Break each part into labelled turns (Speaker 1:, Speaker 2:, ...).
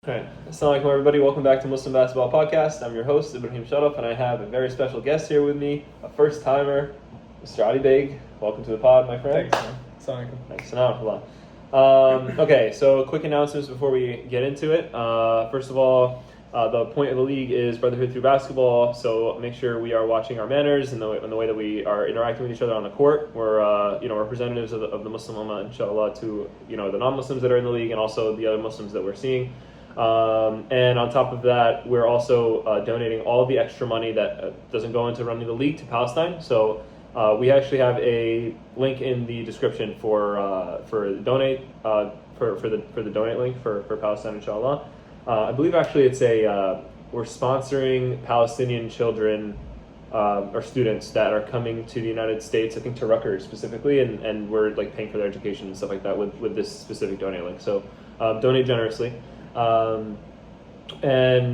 Speaker 1: Alright, assalamu alaikum everybody, welcome back to Muslim Basketball Podcast. I'm your host, Ibrahim Sharaf, and I have a very special guest here with me, a first timer, Mr. Ali Baig. Welcome to the pod, my friend.
Speaker 2: Thanks, man. Assalamu alaikum.
Speaker 1: Thanks, Assalamu. Okay, so quick announcements before we get into it. First of all, the point of the league is brotherhood through basketball, so make sure we are watching our manners and the way that we are interacting with each other on the court. We're representatives of the Muslim Ummah, inshallah, to the non-Muslims that are in the league and also the other Muslims that we're seeing. And on top of that, we're also donating all of the extra money that doesn't go into running the league to Palestine. So we actually have a link in the description for donate for the donate link for Palestine, inshallah. I believe actually it's we're sponsoring Palestinian children or students that are coming to the United States, I think to Rutgers specifically, and we're like paying for their education and stuff like that with this specific donate link. So donate generously. And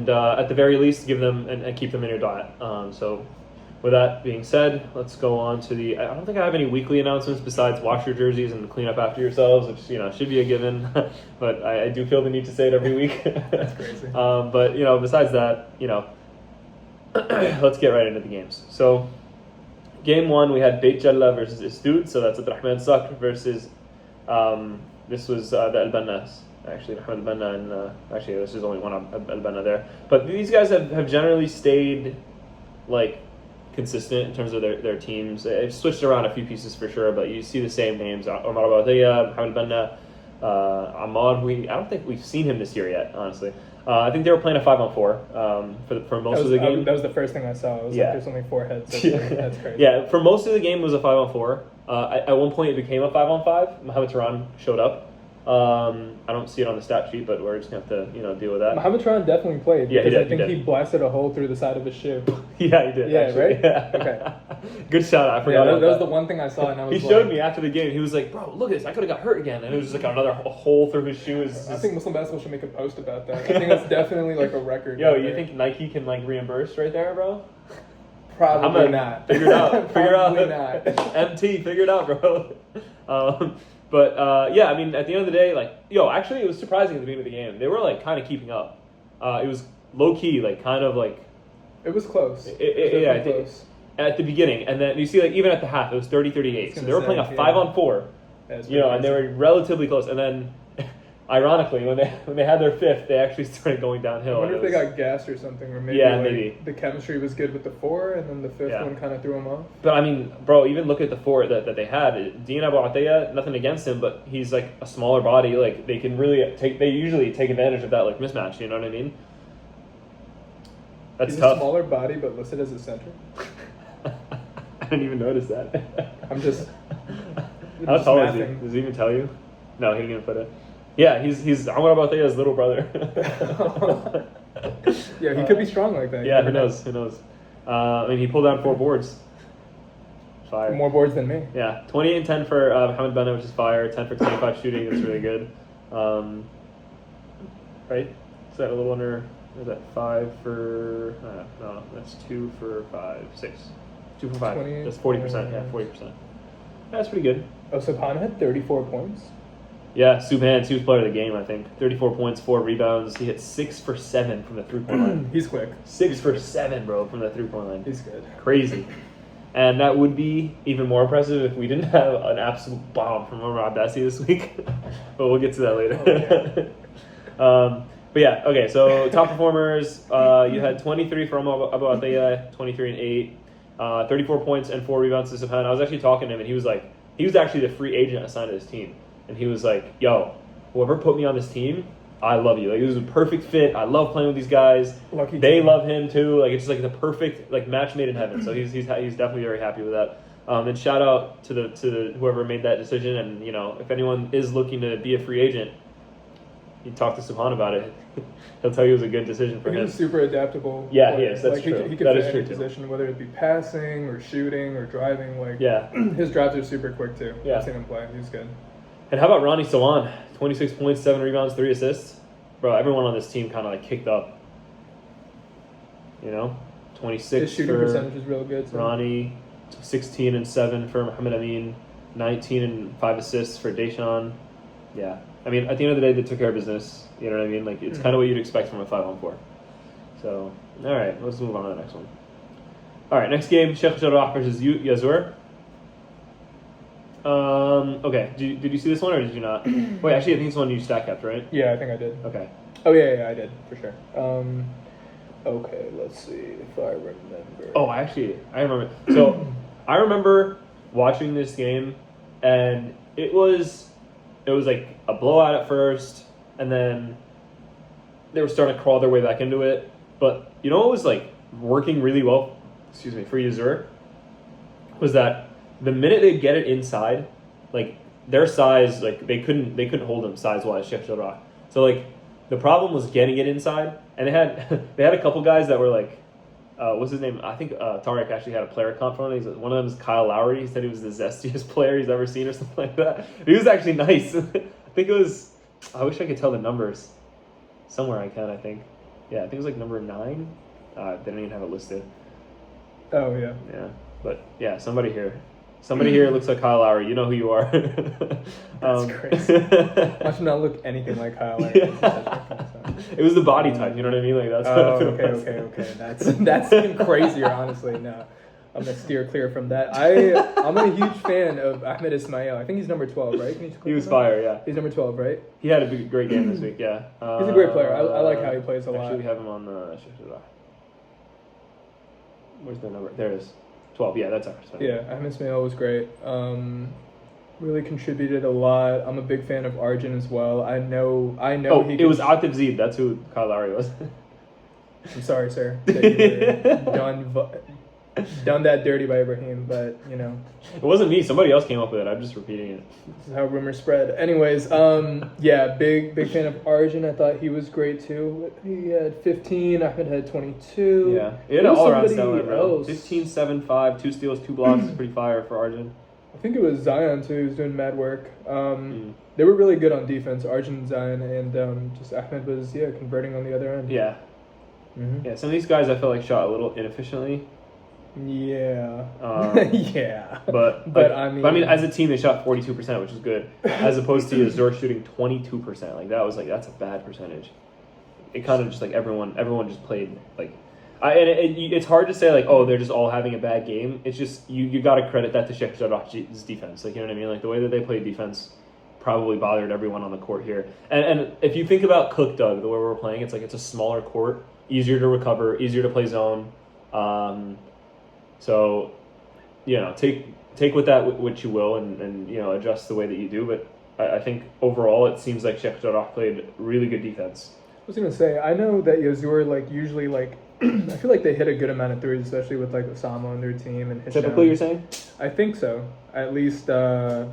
Speaker 1: at the very least, give them and keep them in your diet. So with that being said, let's go on to I don't think I have any weekly announcements besides wash your jerseys and clean up after yourselves, which should be a given. But I do feel the need to say it every week.
Speaker 2: That's crazy.
Speaker 1: But besides that, let's get right into the games. So game one, we had Beit Jala versus Isdud. So that's Abdurrahman Sakr versus this was the Al-Bannas. Actually, Al-Banna, and actually this is only one Al-Banna there. But these guys have generally stayed like consistent in terms of their teams. They've switched around a few pieces for sure, but you see the same names: Omar Areeha, Al-Banna, Ammar. I don't think we've seen him this year yet, honestly. I think they were playing a 5-on-4 for most of the game.
Speaker 2: That was the first thing I saw. It was like there's only 4 heads. That's crazy.
Speaker 1: Yeah, for most of the game it was a 5-on-4. At one point it became a 5-on-5. Mohamed Turan showed up. I don't see it on the stat sheet, but we're just gonna have to, deal with that.
Speaker 2: Mohamed Turan definitely played.
Speaker 1: Yeah,
Speaker 2: because I think he blasted a hole through the side of his shoe.
Speaker 1: Yeah, he did.
Speaker 2: Yeah,
Speaker 1: actually.
Speaker 2: right?
Speaker 1: Yeah.
Speaker 2: Okay.
Speaker 1: Good shout out. I forgot
Speaker 2: that was
Speaker 1: that.
Speaker 2: the one thing I saw, and I was
Speaker 1: He showed me after the game. He was like, "Bro, look at this! I could have got hurt again." And it was just like another hole through his shoe.
Speaker 2: I think Muslim basketball should make a post about that. I think that's definitely like a record.
Speaker 1: Yo, you think Nike can like reimburse right there, bro?
Speaker 2: Probably not.
Speaker 1: Figure it out.
Speaker 2: Probably not.
Speaker 1: MT, figure it out, bro. But I mean, at the end of the day, actually, it was surprising at the beginning of the game. They were like kind of keeping up. It was low key, like kind of like.
Speaker 2: It was close.
Speaker 1: I think
Speaker 2: close.
Speaker 1: At the beginning, and then you see like even at the half, it was 30-38. So they were playing a 5-on-4. And they were relatively close. And then, ironically, when they had their fifth, they actually started going downhill.
Speaker 2: I wonder if they got gassed or something, or maybe the chemistry was good with the 4, and then the fifth one kind of threw them off.
Speaker 1: But I mean, bro, even look at the 4 that they had. Dean Abu Atiyah, nothing against him, but he's like a smaller body. Like they usually take advantage of that like mismatch. You know what I mean? That's
Speaker 2: he's
Speaker 1: tough.
Speaker 2: A smaller body, but listed as a center.
Speaker 1: I didn't even notice that.
Speaker 2: I'm just.
Speaker 1: How tall is he? Does he even tell you? No, he didn't even put it. Yeah, he's Omar Areeha's little brother.
Speaker 2: Yeah, he could be strong like that.
Speaker 1: Yeah, who knows? I mean, he pulled down 4 boards. Fire.
Speaker 2: More boards than me.
Speaker 1: Yeah, 28 and 10 for Mohamed Banna, which is fire. 10 for 25 shooting, that's really good. Right? Is that a little under? Is that 5 for? No, that's 2 for 5, 6. 2 for 5. That's 40%. Yeah, 40%. That's pretty good.
Speaker 2: Oh, so Pana had 34 points.
Speaker 1: Yeah, Subhan, he was player of the game, I think. 34 points, 4 rebounds. He hit 6 for 7 from the 3-point line.
Speaker 2: He's quick.
Speaker 1: 6 for 7, bro, from the 3-point line.
Speaker 2: He's good.
Speaker 1: Crazy. And that would be even more impressive if we didn't have an absolute bomb from Omar Abdassi this week. But we'll get to that later.
Speaker 2: Oh, yeah.
Speaker 1: But yeah, okay, so top performers, you had 23 for Omar Abu Atiyah, 23 and 8, 34 points and 4 rebounds to Subhan. I was actually talking to him, and he was actually the free agent assigned to this team. And he was like, yo, whoever put me on this team, I love you. Like, it was a perfect fit. I love playing with these guys. They love him too. Like, it's just like the perfect like match made in heaven. So he's definitely very happy with that. And shout out to the whoever made that decision. And if anyone is looking to be a free agent, you talk to Subhan about it. He'll tell you it was a good decision for him.
Speaker 2: He's super adaptable.
Speaker 1: Yeah, he is. That's true.
Speaker 2: He can fit any position, whether it be passing or shooting or driving. His drives are super quick too.
Speaker 1: Yeah.
Speaker 2: I've seen him play. He's good.
Speaker 1: And how about Ronnie Sawan? 26 points, 7 rebounds, 3 assists. Bro, everyone on this team kind of like kicked up. 26
Speaker 2: His shooting
Speaker 1: for
Speaker 2: percentage is real good. So.
Speaker 1: Ronnie, 16 and 7 for Muhammad Amin, 19 and 5 assists for Deshaun. Yeah. I mean, at the end of the day, they took care of business. You know what I mean? Like, it's kind of what you'd expect from a 5-on-4. So, all right, let's move on to the next one. All right, next game, Sheikh Jarrah versus Yazur. Okay, did you see this one or did you not? Wait, actually, I think it's one you stack kept, right?
Speaker 2: Yeah, I think I did.
Speaker 1: Okay.
Speaker 2: Oh, yeah, I did, for sure. Okay, let's see if I remember.
Speaker 1: Oh, I remember. So, I remember watching this game, and it was like a blowout at first, and then they were starting to crawl their way back into it. But you know what was like working really well, for Yazur, was that the minute they'd get it inside, like their size, like they couldn't hold them size-wise, Sheikh Jarrah. So like the problem was getting it inside, and they had a couple guys that were like, what's his name? I think Tariq actually had a player comp on him. One of them is Kyle Lowry. He said he was the zestiest player he's ever seen or something like that. He was actually nice. I think it was. I wish I could tell the numbers. Somewhere I can. I think. Yeah, I think it was like number 9. They didn't even have it listed.
Speaker 2: Oh yeah.
Speaker 1: Yeah, but yeah, somebody here looks like Kyle Lowry. You know who you are.
Speaker 2: That's crazy. I should not look anything like Kyle Lowry.
Speaker 1: Yeah. It was the body type. You know what I mean? Like that's.
Speaker 2: Okay. That's even crazier. Honestly, no. I'm gonna steer clear from that. I'm a huge fan of Ahmed Ismail. I think he's number 12, right?
Speaker 1: He was fire, yeah.
Speaker 2: He's number 12, right?
Speaker 1: He had a great game this week, yeah.
Speaker 2: He's a great player. I like how he plays a lot.
Speaker 1: Actually, we have him on the. Where's the number? There it is. 12. Yeah, that's ours.
Speaker 2: Yeah, Ahmed Ismail was great. Really contributed a lot. I'm a big fan of Arjun as well. I know.
Speaker 1: Oh, it was Atif Zeed. That's who Kyle Lowry was.
Speaker 2: I'm sorry, sir, that you were done that dirty by Ibrahim, but you know.
Speaker 1: It wasn't me. Somebody else came up with it. I'm just repeating it.
Speaker 2: This is how rumors spread. Anyways, yeah, big fan of Arjun. I thought he was great too. He had 15. Ahmed had 22.
Speaker 1: Yeah, he had an all-around stellar, bro. 15, 7, 5, 2 steals, 2 blocks is pretty fire for Arjun.
Speaker 2: I think it was Zion too. He was doing mad work. They were really good on defense, Arjun and Zion, and just Ahmed was converting on the other end.
Speaker 1: Yeah. Mm-hmm. Yeah, some of these guys I felt like shot a little inefficiently.
Speaker 2: Yeah. Yeah.
Speaker 1: But I mean, as a team, they shot 42%, which is good, as opposed to Yazur shooting 22%. Like that's a bad percentage. It kind of just like everyone just played like, it's hard to say like, oh, they're just all having a bad game. It's just you got to credit that to Sheikh Jarrah's defense. Like, you know what I mean? Like the way that they played defense probably bothered everyone on the court here. And if you think about Cook, Doug, the way we're playing, it's like it's a smaller court, easier to recover, easier to play zone. So, take with that what you will, and adjust the way that you do. But I think overall, it seems like Sheikh Jarrah played really good defense.
Speaker 2: I was gonna say, I know that Yazur usually I feel like they hit a good amount of threes, especially with Osama on their team and Hisham.
Speaker 1: Typically, you're saying?
Speaker 2: I think so. At least that's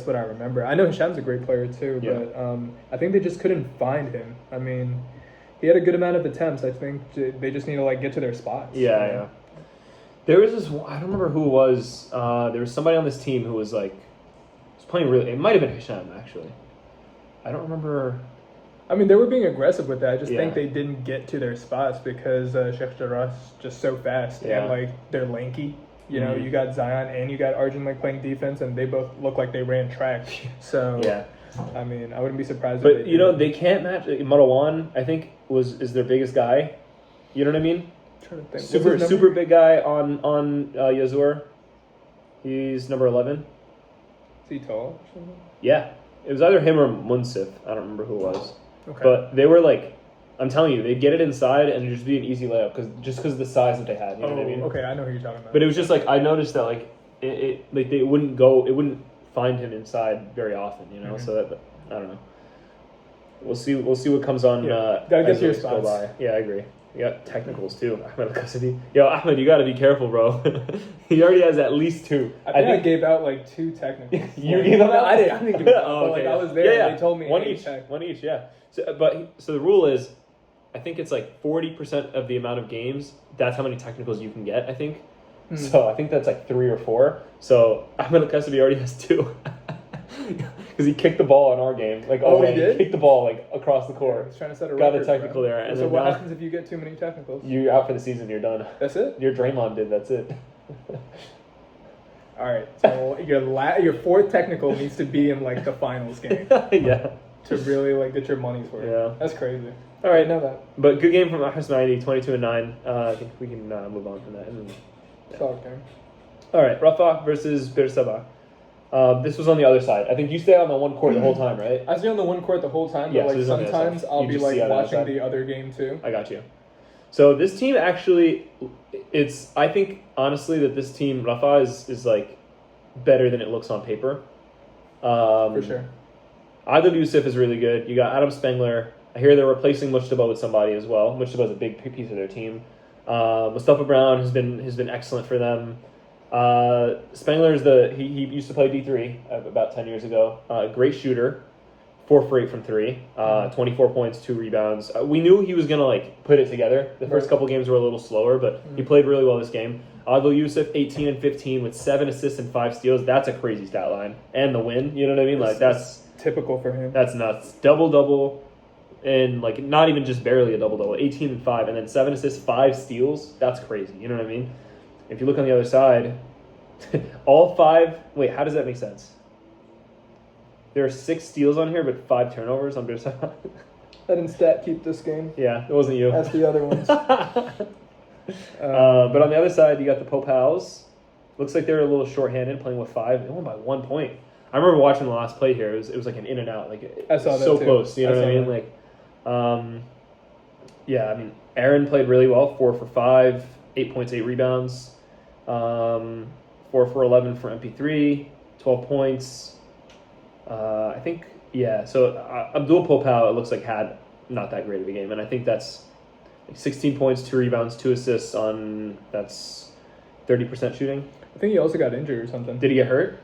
Speaker 2: what I remember. I know Hisham's a great player too, but I think they just couldn't find him. I mean, he had a good amount of attempts. I think they just need to get to their spots.
Speaker 1: Yeah. There was this. I don't remember who it was. There was somebody on this team who was playing really. It might have been Hisham actually. I don't remember.
Speaker 2: I mean, they were being aggressive with that. I just think they didn't get to their spots because Sheikh Jarrah's just so fast and they're lanky. You know, you got Zion and you got Arjun playing defense, and they both look like they ran track. So I mean, I wouldn't be surprised.
Speaker 1: But if they can't match. Marwan, I think, is their biggest guy. You know what I mean?
Speaker 2: I'm trying to think.
Speaker 1: Super big guy on Yazur. He's number 11.
Speaker 2: Is he tall or something?
Speaker 1: Yeah, it was either him or Munsif. I don't remember who it was.
Speaker 2: Okay.
Speaker 1: But they were I'm telling you, they'd get it inside and it'd just be an easy layup because of the size that they had. You know what I mean?
Speaker 2: Okay, I know who you're talking about.
Speaker 1: But it was just I noticed that they wouldn't find him inside very often. You know,
Speaker 2: Mm-hmm.
Speaker 1: so that I don't know. We'll see what comes on.
Speaker 2: Gotta get to your spots.
Speaker 1: By. Yeah, I agree. You got technicals too. Ahmed Al-Qasidi. Yo, Ahmed, you got to be careful, bro. He already has at least 2.
Speaker 2: I think I gave out 2 technicals.
Speaker 1: You gave them out?
Speaker 2: I didn't give them out. But I was there.
Speaker 1: Yeah.
Speaker 2: They told me
Speaker 1: one each. Yeah. So the rule is, I think it's 40% of the amount of games. That's how many technicals you can get. I think. So I think that's 3 or 4. So Ahmed Al-Qasidi already has 2. Because he kicked the ball in our game.
Speaker 2: He did?
Speaker 1: He kicked the ball across the court.
Speaker 2: He's trying to set a
Speaker 1: got
Speaker 2: record.
Speaker 1: The technical there. And
Speaker 2: so what happens if you get too many technicals?
Speaker 1: You're out for the season. You're done.
Speaker 2: That's it?
Speaker 1: Your Draymond did. That's it.
Speaker 2: All right, so your fourth technical needs to be in like the finals game.
Speaker 1: Yeah.
Speaker 2: To really like get your money's worth.
Speaker 1: Yeah.
Speaker 2: That's crazy.
Speaker 1: All right,
Speaker 2: know that.
Speaker 1: But good game from Ahmed 22-9. I think we can move on from that.
Speaker 2: Solid game.
Speaker 1: All right, Rafah versus Bir Seb'a. This was on the other side. I think you stay on the one court the whole time, right?
Speaker 2: I stay on the one court the whole time, but
Speaker 1: Yeah,
Speaker 2: like
Speaker 1: so
Speaker 2: sometimes I'll be like watching the other game too.
Speaker 1: I got you. So this team actually, I think honestly that this team, Rafah, is like better than it looks on paper.
Speaker 2: For sure.
Speaker 1: Adil Yusuf is really good. You got Adam Spengler. I hear they're replacing Mujtaba with somebody as well. Mujtaba is a big piece of their team. Mustafa Brown has been excellent for them. Spengler is he used to play D3 about 10 years ago. Great shooter, 4 for 8 from 3, 24 points, 2 rebounds. We knew he was gonna like put it together. The first couple games were a little slower, but he played really well this game. Adil Yusuf, 18 and 15 with 7 assists and 5 steals. That's a crazy stat line, and the win. You know what I mean? Like that's
Speaker 2: typical for him.
Speaker 1: That's nuts. Double. And like not even just barely a double, 18 and 5, and then 7 assists, 5 steals. That's crazy. You know what I mean? If you look on the other side, all 5. Wait, how does that make sense? There are 6 steals on here, but 5 turnovers on Bir Seb'a.
Speaker 2: I didn't stat keep this game.
Speaker 1: Yeah, it wasn't you.
Speaker 2: That's the other ones.
Speaker 1: But on the other side, you got the Popals. Looks like they're a little shorthanded, playing with 5. They won by 1 point. I remember watching the last play here. It was like an in and out. Like
Speaker 2: I saw that
Speaker 1: so
Speaker 2: too.
Speaker 1: Close. You know what I mean?
Speaker 2: That.
Speaker 1: Like. Yeah, I mean, Aaron played really well, 4 for 5, 8 points, 8 rebounds, 4 for 11 for MP3, 12 points. I think, yeah. So Abdul Popal, it looks like had not that great of a game, and I think that's like 16 points, 2 rebounds, 2 assists on that's 30% shooting.
Speaker 2: I think he also got injured or something.
Speaker 1: Did he get hurt?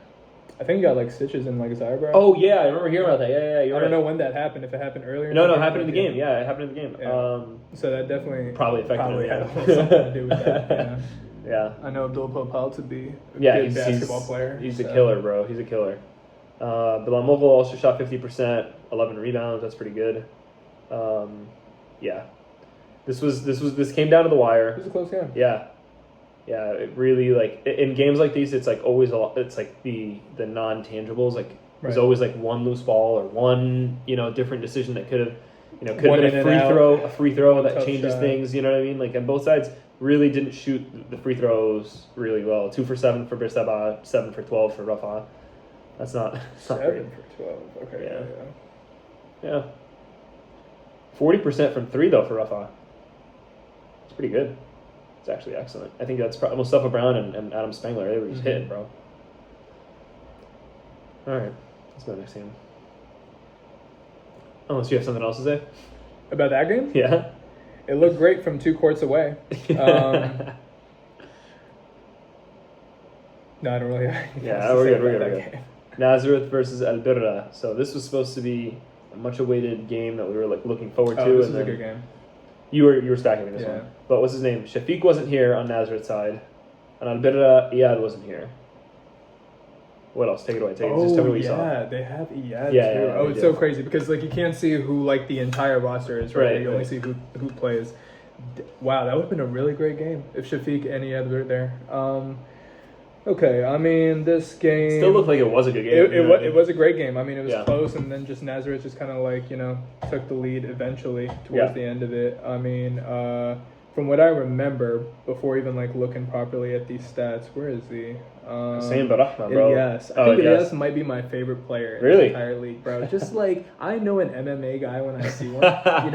Speaker 2: I think he got like stitches in like his eyebrow.
Speaker 1: Oh yeah, I remember hearing about that. Yeah.
Speaker 2: I don't know when that happened. If it happened earlier.
Speaker 1: No, it happened in the game. Yeah, it happened in the game.
Speaker 2: Yeah. So that definitely
Speaker 1: probably affected
Speaker 2: had
Speaker 1: him.
Speaker 2: something to do with that. Yeah.
Speaker 1: Yeah.
Speaker 2: I know Abdul Popal to be a
Speaker 1: good
Speaker 2: basketball player.
Speaker 1: He's a killer, bro. He's a killer. Bilal Mughal also shot 50%, 11 rebounds. That's pretty good. Yeah. This came down to the wire.
Speaker 2: It was a close game.
Speaker 1: Yeah. Yeah, it really, like, in games like these, it's like always a lot, it's like the non-tangibles, like there's always like one loose ball or one, different decision that could have been a free throw that changes things, you know what I mean? Like on both sides really didn't shoot the free throws really well. 2 for 7 for Bir Seb'a, 7 for 12 for Rafah. That's not
Speaker 2: 7
Speaker 1: great.
Speaker 2: for 12. Okay.
Speaker 1: Yeah. 40% from 3 though for Rafah. It's pretty good. It's actually excellent. I think that's probably Mustafa Brown and Adam Spengler. They were just hitting, bro. All right. Let's go to the next game. Unless you have something else to say.
Speaker 2: About that game?
Speaker 1: Yeah.
Speaker 2: It looked great from 2 courts away. No, I don't really have anything else to say about that game.
Speaker 1: Nazareth versus Al-Bireh. So this was supposed to be a much awaited game that we were like looking forward to.
Speaker 2: This is a good game.
Speaker 1: You were stacking this one. But what's his name? Shafiq wasn't here on Nazareth's side. And Al-Bireh, Iyad wasn't here. What else? Take it away. Just tell me what you saw.
Speaker 2: Yeah, they have Iyad too. It's so crazy because like you can't see who like the entire roster is, right? You only see who plays. Wow, that would have been a really great game if Shafiq and Iyad were there. Okay, I mean, this game
Speaker 1: still looked like it was a good game.
Speaker 2: It was a great game. I mean, it was close, and then just Nazareth just kind of like took the lead eventually towards the end of it. I mean, from what I remember, before even like looking properly at these stats, where is he?
Speaker 1: Same Barahma, bro.
Speaker 2: Yes, I think Ilyas might be my favorite player in the entire league, bro. Just like I know an MMA guy when I see one. I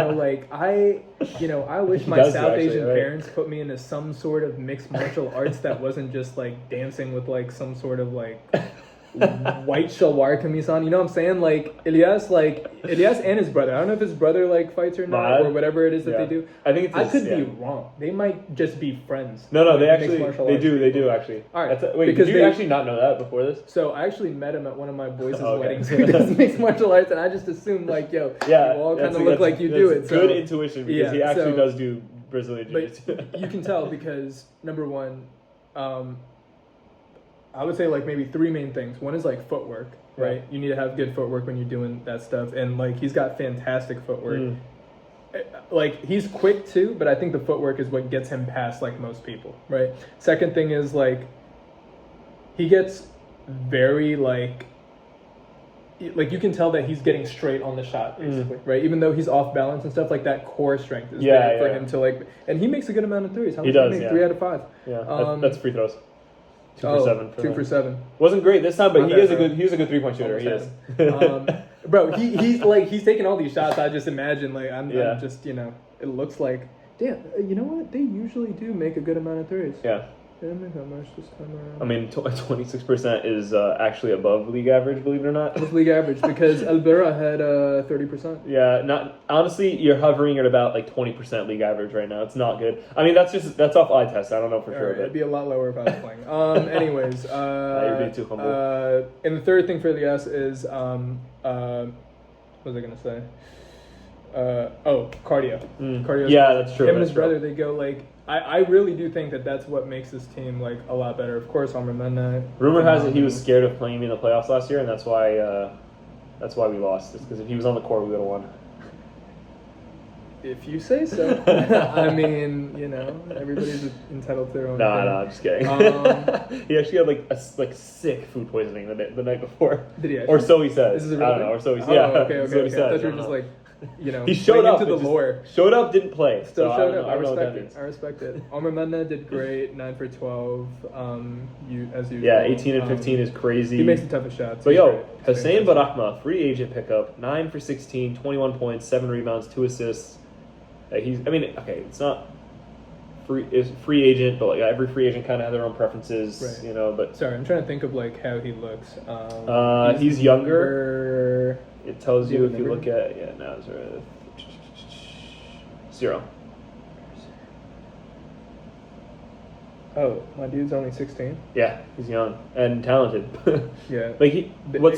Speaker 2: wish my South Asian parents put me into some sort of mixed martial arts that wasn't just like dancing with like some sort of like white shalwar kamisan. You know what I'm saying? Like Ilyas and his brother. I don't know if his brother like fights or not or whatever it is that they do.
Speaker 1: I think
Speaker 2: I could be wrong. They might just be friends.
Speaker 1: No, they do actually. All right. Did you actually not know that before this?
Speaker 2: So I actually met him at one of my boys' weddings who does mixed martial arts, and I just assumed like, you all kind of look like you do it.
Speaker 1: Good intuition because he actually does do Brazilian Jiu-Jitsu.
Speaker 2: But you can tell because number one, I would say like maybe 3 main things. One is like footwork, right? You need to have good footwork when you're doing that stuff, and like he's got fantastic footwork. Like he's quick too, but I think the footwork is what gets him past like most people, right? Second thing is like he gets very like you can tell that he's getting straight on the shot, basically, right? Even though he's off balance and stuff, like that core strength is there for him to like, and he makes a good amount of threes. How much
Speaker 1: does,
Speaker 2: he make? 3 out of 5.
Speaker 1: Yeah, that's free throws. 2 for 7.
Speaker 2: 2 for 7.
Speaker 1: Wasn't great this time, but he is a good 3-point shooter. He is.
Speaker 2: Bro, he's taking all these shots. I just imagine I'm just it looks like damn. You know what? They usually do make a good amount of threes.
Speaker 1: Yeah.
Speaker 2: How much this time around?
Speaker 1: I mean, 26% is actually above league average, believe it or not.
Speaker 2: It's league average because Al-Bireh had 30%.
Speaker 1: Yeah, honestly, you're hovering at about like 20% league average right now. It's not good. I mean, that's off eye test. I don't know for sure.
Speaker 2: Right, it'd be a lot lower if I was playing. Anyways,
Speaker 1: you're being too humble.
Speaker 2: And the third thing for Elias is what was I gonna say? Cardio. Cardio.
Speaker 1: Yeah, that's true.
Speaker 2: Him and his brother, they go like. I really do think that's what makes this team like a lot better. Of course, Amr.
Speaker 1: Rumor has it he was scared of playing me in the playoffs last year, and that's why we lost. It's because if he was on the court, we would have won.
Speaker 2: If you say so. I mean, everybody's entitled to their own.
Speaker 1: No, I'm just kidding. He actually had like sick food poisoning the night before.
Speaker 2: Did he? Actually?
Speaker 1: Or so he says.
Speaker 2: This is a real
Speaker 1: I don't know. Or so he says.
Speaker 2: Oh,
Speaker 1: yeah.
Speaker 2: Okay.
Speaker 1: That's what he said.
Speaker 2: I thought you were just like.
Speaker 1: He showed up
Speaker 2: into the lore.
Speaker 1: Showed up, didn't play.
Speaker 2: Still showed up.
Speaker 1: I
Speaker 2: respect it. Amr did great. 9 for 12. As usual.
Speaker 1: Yeah, 18 and 15 is crazy.
Speaker 2: He makes the toughest shots.
Speaker 1: But Hussein Barahma, free agent pickup, 9 for 16, 21 points, 7 rebounds, 2 assists. It's not free agent, but like every free agent kind of has their own preferences,
Speaker 2: right.
Speaker 1: But
Speaker 2: sorry, I'm trying to think of like how he looks.
Speaker 1: He's younger. It tells you if you look at Nazareth 0.
Speaker 2: Oh, my dude's only 16.
Speaker 1: Yeah, he's young and talented.
Speaker 2: Yeah.
Speaker 1: Like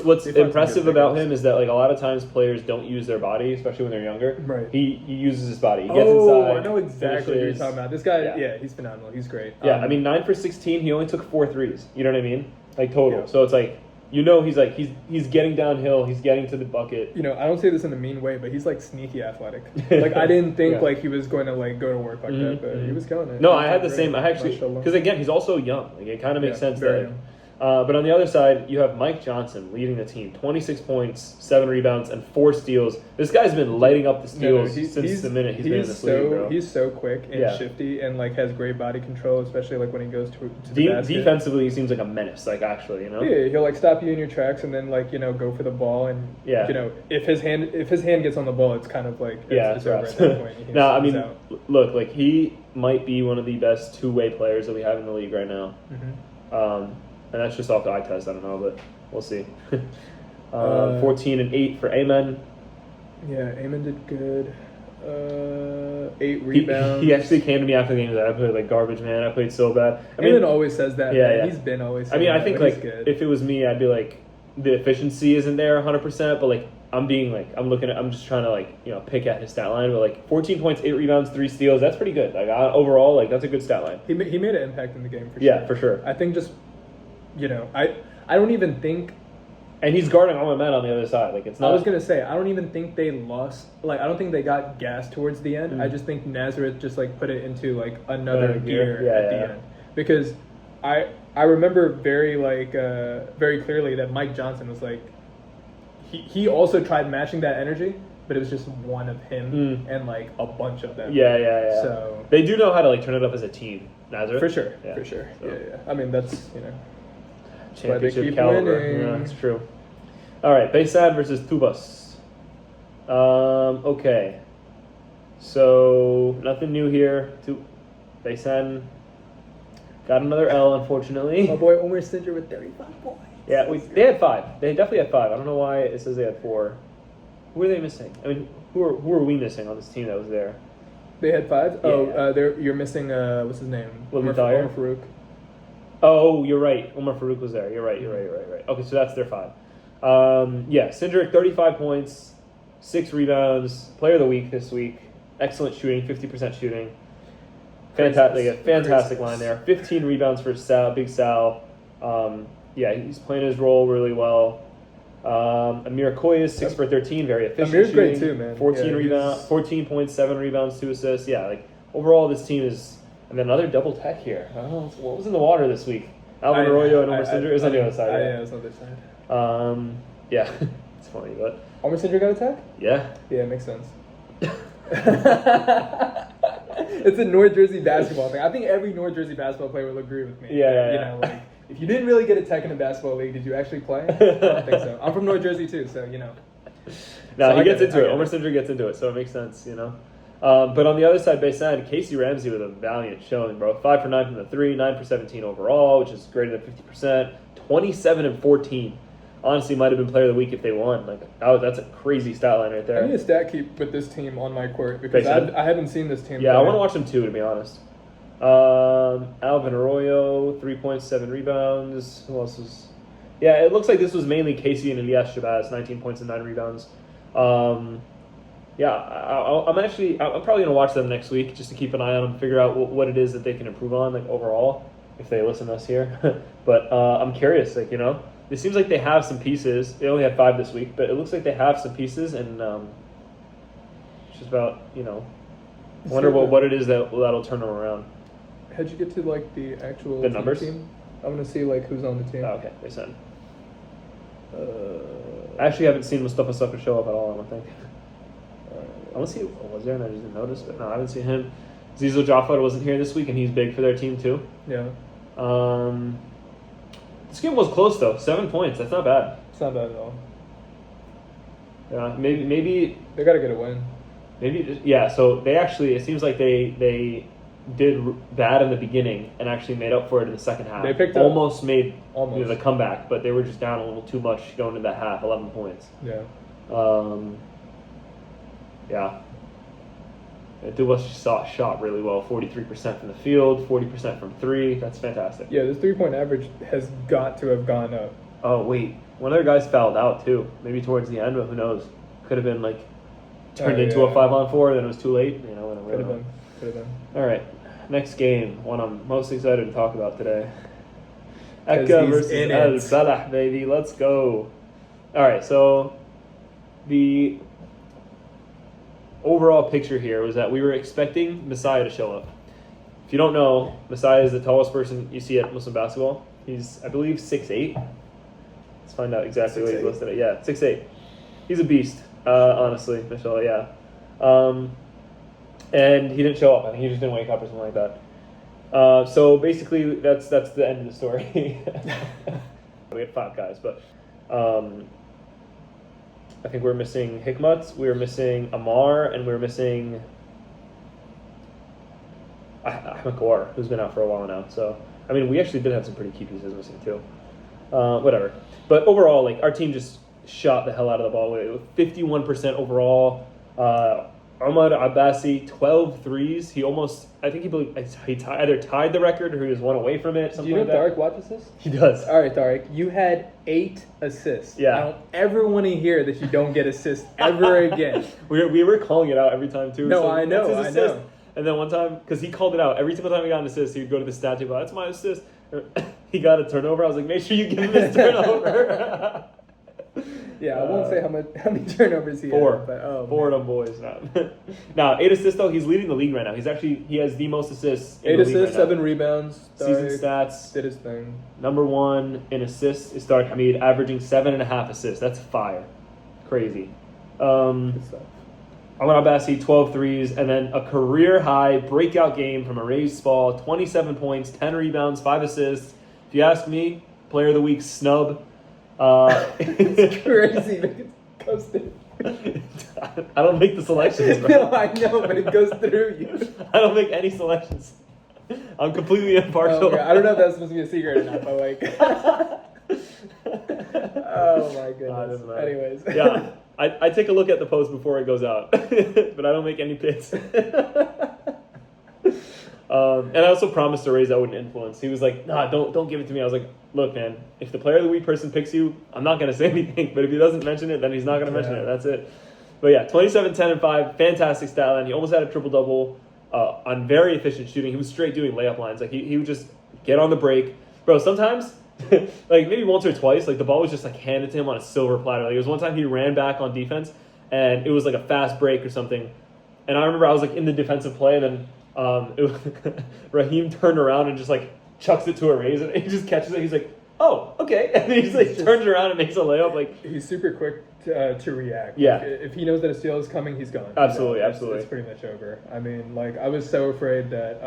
Speaker 1: what's impressive about him is that like a lot of times players don't use their body, especially when they're younger.
Speaker 2: Right.
Speaker 1: He uses his body. He gets inside.
Speaker 2: I know exactly what you're talking about. This guy, he's phenomenal. He's great.
Speaker 1: Yeah, 9 for 16. He only took 4 threes. You know what I mean? Like total. Yeah. So it's like. He's getting downhill. He's getting to the bucket.
Speaker 2: I don't say this in a mean way, but he's like sneaky athletic. Like I didn't think like he was going to like go to work like that, but he was killing it.
Speaker 1: No, I had the same. I actually because again he's also young. Like it kind of makes sense that.
Speaker 2: Young.
Speaker 1: But on the other side, you have Mike Johnson leading the team, 26 points, 7 rebounds, and 4 steals. This guy's been lighting up the steals since the minute he's been in this league, bro.
Speaker 2: He's so quick and shifty, and like has great body control, especially like when he goes to the basket.
Speaker 1: Defensively, he seems like a menace. Like actually,
Speaker 2: Yeah, he'll like stop you in your tracks and then like go for the ball, and if his hand gets on the ball, it's kind of like it's over at that point.
Speaker 1: No, I mean, look, like he might be one of the best two-way players that we have in the league right now. Mm-hmm. And that's just off the eye test. I don't know, but we'll see. 14 and 8 for Amen.
Speaker 2: Yeah, Amen did good. 8 rebounds.
Speaker 1: He actually came to me after the game and said, I played like garbage, man. I played so bad.
Speaker 2: Amen always says that.
Speaker 1: Yeah.
Speaker 2: He's been always saying
Speaker 1: I think like if it was me, I'd be like, the efficiency isn't there 100%, but like I'm just trying to like, pick at his stat line, but like 14 points, 8 rebounds, 3 steals, that's pretty good. Like overall, like that's a good stat line.
Speaker 2: He made an impact in the game for sure.
Speaker 1: Yeah, for sure.
Speaker 2: I think just, I don't even think.
Speaker 1: And he's guarding all my men on the other side. Like it's not.
Speaker 2: I was gonna say I don't even think they lost. Like I don't think they got gassed towards the end. I just think Nazareth just like put it into like another gear at the end, because I remember very clearly that Mike Johnson was like he also tried matching that energy, but it was just one of him and like a bunch of them.
Speaker 1: Yeah.
Speaker 2: So
Speaker 1: they do know how to like turn it up as a team. Nazareth
Speaker 2: for sure.
Speaker 1: So.
Speaker 2: Yeah. I mean that's
Speaker 1: championship caliber.
Speaker 2: Winning.
Speaker 1: Yeah, that's true. All right, Baysan versus Tubas. Okay. So nothing new here. Baysan got another L, unfortunately.
Speaker 2: My boy Omer Stinger with 35 points.
Speaker 1: Yeah, they had 5. They definitely had 5. I don't know why it says they had 4. Who are they missing? I mean, who are we missing on this team that was there?
Speaker 2: They had 5.
Speaker 1: Yeah.
Speaker 2: You're missing. What's his name?
Speaker 1: Omar
Speaker 2: Farouk.
Speaker 1: Oh, you're right. Omar Farouk was there. You're right. Okay, so that's their 5. Cindric, 35 points, 6 rebounds, player of the week this week. Excellent shooting, 50% shooting. Fantastic line there. 15 rebounds for Big Sal. He's playing his role really well. Amir Koyes, 6 for 13, very efficient.
Speaker 2: Amir's
Speaker 1: shooting,
Speaker 2: great too, man.
Speaker 1: 14 rebounds, 14 points, 7 rebounds, 2 assists. Yeah, like overall, this team is. And then another double tech here. What was in the water this week? Alvin Arroyo and Omar Sindri. It's on the other side.
Speaker 2: Yeah, it's on the other side.
Speaker 1: Yeah, it's funny, but
Speaker 2: Omar Sindri got attacked?
Speaker 1: yeah.
Speaker 2: Yeah, it makes sense. It's a North Jersey basketball thing. I think every North Jersey basketball player will agree with me.
Speaker 1: Yeah.
Speaker 2: You know, like, if you didn't really get a tech in a basketball league, did you actually play? I don't think so. I'm from North Jersey too, so you know.
Speaker 1: No,
Speaker 2: So
Speaker 1: he gets into it. Omar Sindri gets into it, so it makes sense, you know. But on the other side, Baysan, Casey Ramsey with a valiant showing, bro. 5 for 9 from the 3, 9 for 17 overall, which is greater than 50%. 27 and 14. Honestly, might have been player of the week if they won. Like that's a crazy stat line right there.
Speaker 2: I need a stat keep with this team on my court because I haven't seen this team.
Speaker 1: Yeah, I want to watch them too, to be honest. Alvin Arroyo, 3.7 rebounds. Who else is? Yeah, it looks like this was mainly Casey and Elias Shabazz, 19 points and 9 rebounds. Yeah, I'm probably gonna watch them next week just to keep an eye on them, figure out what it is that they can improve on, like overall, if they listen to us here. But I'm curious, like, you know, it seems like they have some pieces. They only had 5 this week, but it looks like they have some pieces, and it's just about, you know, I wonder what it is that'll turn them around.
Speaker 2: How'd you get to like the actual
Speaker 1: numbers?
Speaker 2: team? I'm gonna see like who's on the team.
Speaker 1: Oh, okay, they send. I actually haven't seen Mustafa Sucker show up at all, I don't think. I want to see what was there, and I just didn't notice, but no, I haven't seen him. Zizou Jaffa wasn't here this week, and he's big for their team too.
Speaker 2: Yeah.
Speaker 1: This game was close though, 7 points. That's not bad.
Speaker 2: It's not bad at all.
Speaker 1: Yeah, maybe
Speaker 2: they gotta get a win.
Speaker 1: So they actually, it seems like they did bad in the beginning and actually made up for it in the second half.
Speaker 2: They picked
Speaker 1: up,
Speaker 2: almost
Speaker 1: made the comeback, but they were just down a little too much going into that half. 11 points.
Speaker 2: Yeah.
Speaker 1: Yeah. Tubas shot really well, 43% from the field, 40% from 3. That's fantastic.
Speaker 2: Yeah, this 3-point average has got to have gone up.
Speaker 1: Oh, wait. One of their guys fouled out, too. Maybe towards the end, but who knows? Could have been, like, turned into a 5-on-4, then it was too late. You know,
Speaker 2: Could have been.
Speaker 1: All right. Next game, one I'm most excited to talk about today. Akka versus Al-Balah, baby. Let's go. All right, so the overall picture here was that we were expecting Messiah to show up. If you don't know, Messiah is the tallest person you see at Muslim basketball. He's, I believe, 6'8". Let's find out exactly what he's listed at. Yeah, 6'8". He's a beast, honestly, Michelle, yeah. And he didn't show up. I think he just didn't wake up or something like that. So basically, that's the end of the story. We had 5 guys, but I think we're missing Hikmat, we were missing Amar, and we were missing Ahmed Kawar, who's been out for a while now. So, I mean, we actually did have some pretty key pieces missing too. Whatever. But overall, like, our team just shot the hell out of the ball. With 51% overall. Ahmad Abbasi, 12 threes. He almost, I think he either tied the record or he was one away from it.
Speaker 2: Do you know Tariq watches this?
Speaker 1: He does.
Speaker 2: All right, Tariq, you had 8 assists.
Speaker 1: Yeah.
Speaker 2: I don't ever want to hear that you don't get assists ever again.
Speaker 1: we were calling it out every time too.
Speaker 2: No,
Speaker 1: so
Speaker 2: I know.
Speaker 1: And then one time, because he called it out, every single time he got an assist, he would go to the stat table, that's my assist. He got a turnover. I was like, make sure you give him his turnover.
Speaker 2: Yeah, I won't say how many turnovers he
Speaker 1: 4.
Speaker 2: had. But,
Speaker 1: 4 of them boys. Now, 8 assists though. He's leading the league right now. He has the most assists.
Speaker 2: 8 assists, 7 rebounds.
Speaker 1: Season stats.
Speaker 2: Did his thing.
Speaker 1: Number 1 in assists is Tariq Hamid, averaging 7.5 assists. That's fire. Crazy.
Speaker 2: Good stuff.
Speaker 1: Ahmad Abbasi, 12 threes, and then a career-high breakout game from a raised ball, 27 points, 10 rebounds, 5 assists. If you ask me, player of the week snub.
Speaker 2: It's crazy. It goes through.
Speaker 1: I don't make the selections, bro.
Speaker 2: No, I know, but it goes through you.
Speaker 1: I don't make any selections. I'm completely impartial.
Speaker 2: I don't know if that's supposed to be a secret or not, but like... Oh my goodness. Anyways.
Speaker 1: Yeah, I take a look at the post before it goes out, but I don't make any picks. And I also promised to raise that wouldn't influence. He was like, nah, don't give it to me. I was like, look, man, if the player of the week person picks you, I'm not going to say anything. But if he doesn't mention it, then he's not going to mention it. That's it. But yeah, 27, 10, and 5, fantastic stat line. He almost had a triple-double on very efficient shooting. He was straight doing layup lines. Like, he would just get on the break. Bro, sometimes, like maybe once or twice, like the ball was just like handed to him on a silver platter. Like, it was one time he ran back on defense, and it was like a fast break or something. And I remember I was like in the defensive play, and then Raheem turned around and just like chucks it to Areeha, and he just catches it. He's like, oh, okay. And then he's like, turns around and makes a layup. Like,
Speaker 2: he's super quick to react.
Speaker 1: Yeah.
Speaker 2: Like, if he knows that a steal is coming, he's gone.
Speaker 1: Absolutely, absolutely.
Speaker 2: It's pretty much over. I mean, like, I was so afraid that.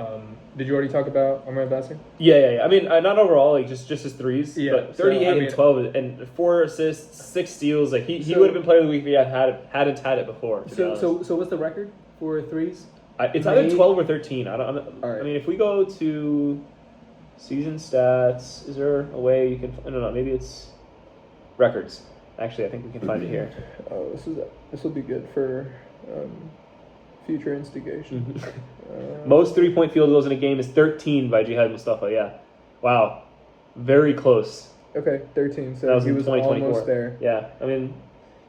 Speaker 2: Did you already talk about Omar Bassi?
Speaker 1: Yeah. I mean, not overall, like just his threes.
Speaker 2: Yeah.
Speaker 1: But 38 and 12 and 4 assists, 6 steals. Like he would have been player of the week if he hadn't had it before.
Speaker 2: So what's the record for threes?
Speaker 1: It's either 12 or 13.
Speaker 2: All right.
Speaker 1: I mean, if we go to season stats, is there a way you can? I don't know. Maybe it's records. Actually, I think we can find it here.
Speaker 2: Oh, this will be good for future instigation.
Speaker 1: Most 3-point field goals in a game is 13 by Jihad Mustafa. Yeah, wow, very close.
Speaker 2: Okay, 13. So
Speaker 1: that was
Speaker 2: he was
Speaker 1: 2024.
Speaker 2: Almost there.
Speaker 1: Yeah, I mean,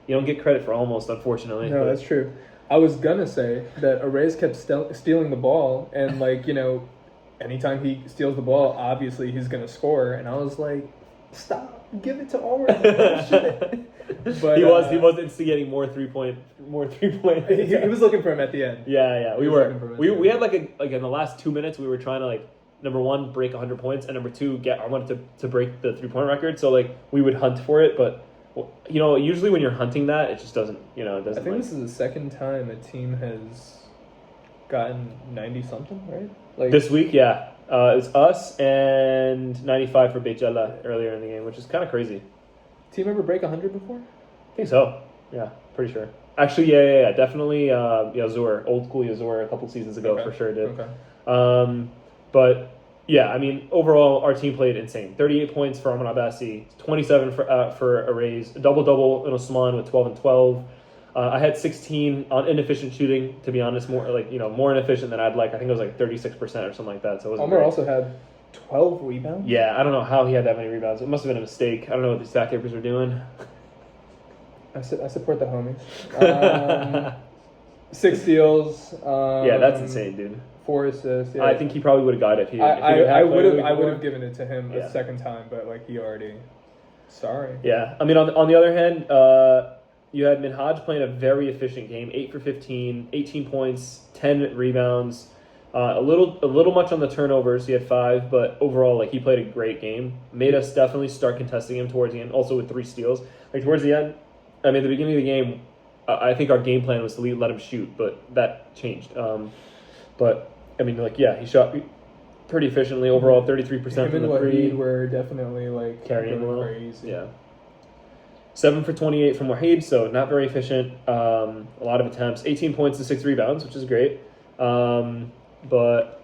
Speaker 1: you don't get credit for almost, unfortunately.
Speaker 2: No, that's true. I was gonna say that Areeha kept stealing the ball, and like anytime he steals the ball, obviously he's gonna score. And I was like, stop. Give it to Omar. But
Speaker 1: he was instigating more three point.
Speaker 2: he was looking for him at the end.
Speaker 1: Yeah. We had like in the last 2 minutes we were trying to like number one break 100 points and number two I wanted to break the 3-point record. So like we would hunt for it, but usually when you're hunting that, it just doesn't it doesn't.
Speaker 2: I think this is the second time a team has gotten 90 something, right? Like
Speaker 1: this week, yeah. It's us and 95 for Beit Jala earlier in the game, which is kind of crazy.
Speaker 2: Team ever break 100 before?
Speaker 1: I think so. Yeah, pretty sure. Actually, yeah. Definitely Yazur, old school Yazur a couple seasons ago for sure did.
Speaker 2: Okay.
Speaker 1: But yeah, I mean, overall, our team played insane. 38 points for Omar Bassi, 27 for Areeha, double-double in Osman with 12 and 12. I had 16 on inefficient shooting, to be honest, more inefficient than I'd like. I think it was like 36% or something like that. So it wasn't
Speaker 2: Omar
Speaker 1: great.
Speaker 2: also had 12 rebounds?
Speaker 1: Yeah, I don't know how he had that many rebounds. It must have been a mistake. I don't know what the stat keepers were doing.
Speaker 2: I support the homies. 6 steals.
Speaker 1: Yeah, that's insane, dude.
Speaker 2: 4 assists. Yeah.
Speaker 1: I think he probably would have got it if he.
Speaker 2: I would have given it to him a second time, but like he already. Sorry.
Speaker 1: Yeah, I mean on the other hand, you had Minhaj playing a very efficient game, 8 for 15, 18 points, 10 rebounds, a little much on the turnovers. He had 5, but overall, like he played a great game. Made us definitely start contesting him towards the end. Also with 3 steals, like towards the end. I mean, at the beginning of the game, I think our game plan was to let him shoot, but that changed. But I mean, like he shot pretty efficiently overall, 33% from the free.
Speaker 2: Were definitely like
Speaker 1: carrying him a little.
Speaker 2: Crazy.
Speaker 1: Yeah. 7 for 28 from Wahid, so not very efficient. A lot of attempts, 18 points and 6 rebounds, which is great. But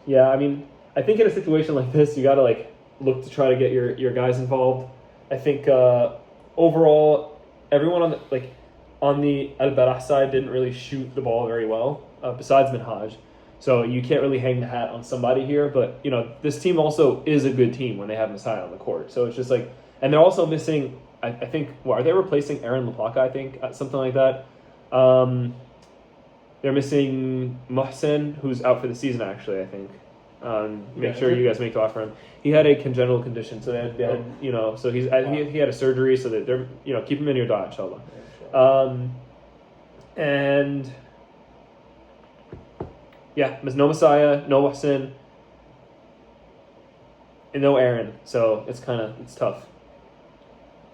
Speaker 1: yeah, I mean, I think in a situation like this, you got to like look to try to get your guys involved. I think overall, everyone on the Al-Bireh side didn't really shoot the ball very well, besides Minhaj. So you can't really hang the hat on somebody here. But this team also is a good team when they have Messiah on the court. So it's just like, and they're also missing. I think, are they replacing Aaron LaPlaca, I think? Something like that. They're missing Mohsen, who's out for the season, actually, I think. Make sure you guys make dua for him. He had a congenital condition, so they had so he had a surgery, so that they're, keep him in your dua, inshallah. And, yeah, no Messiah, no Mohsen, and no Aaron, so it's tough.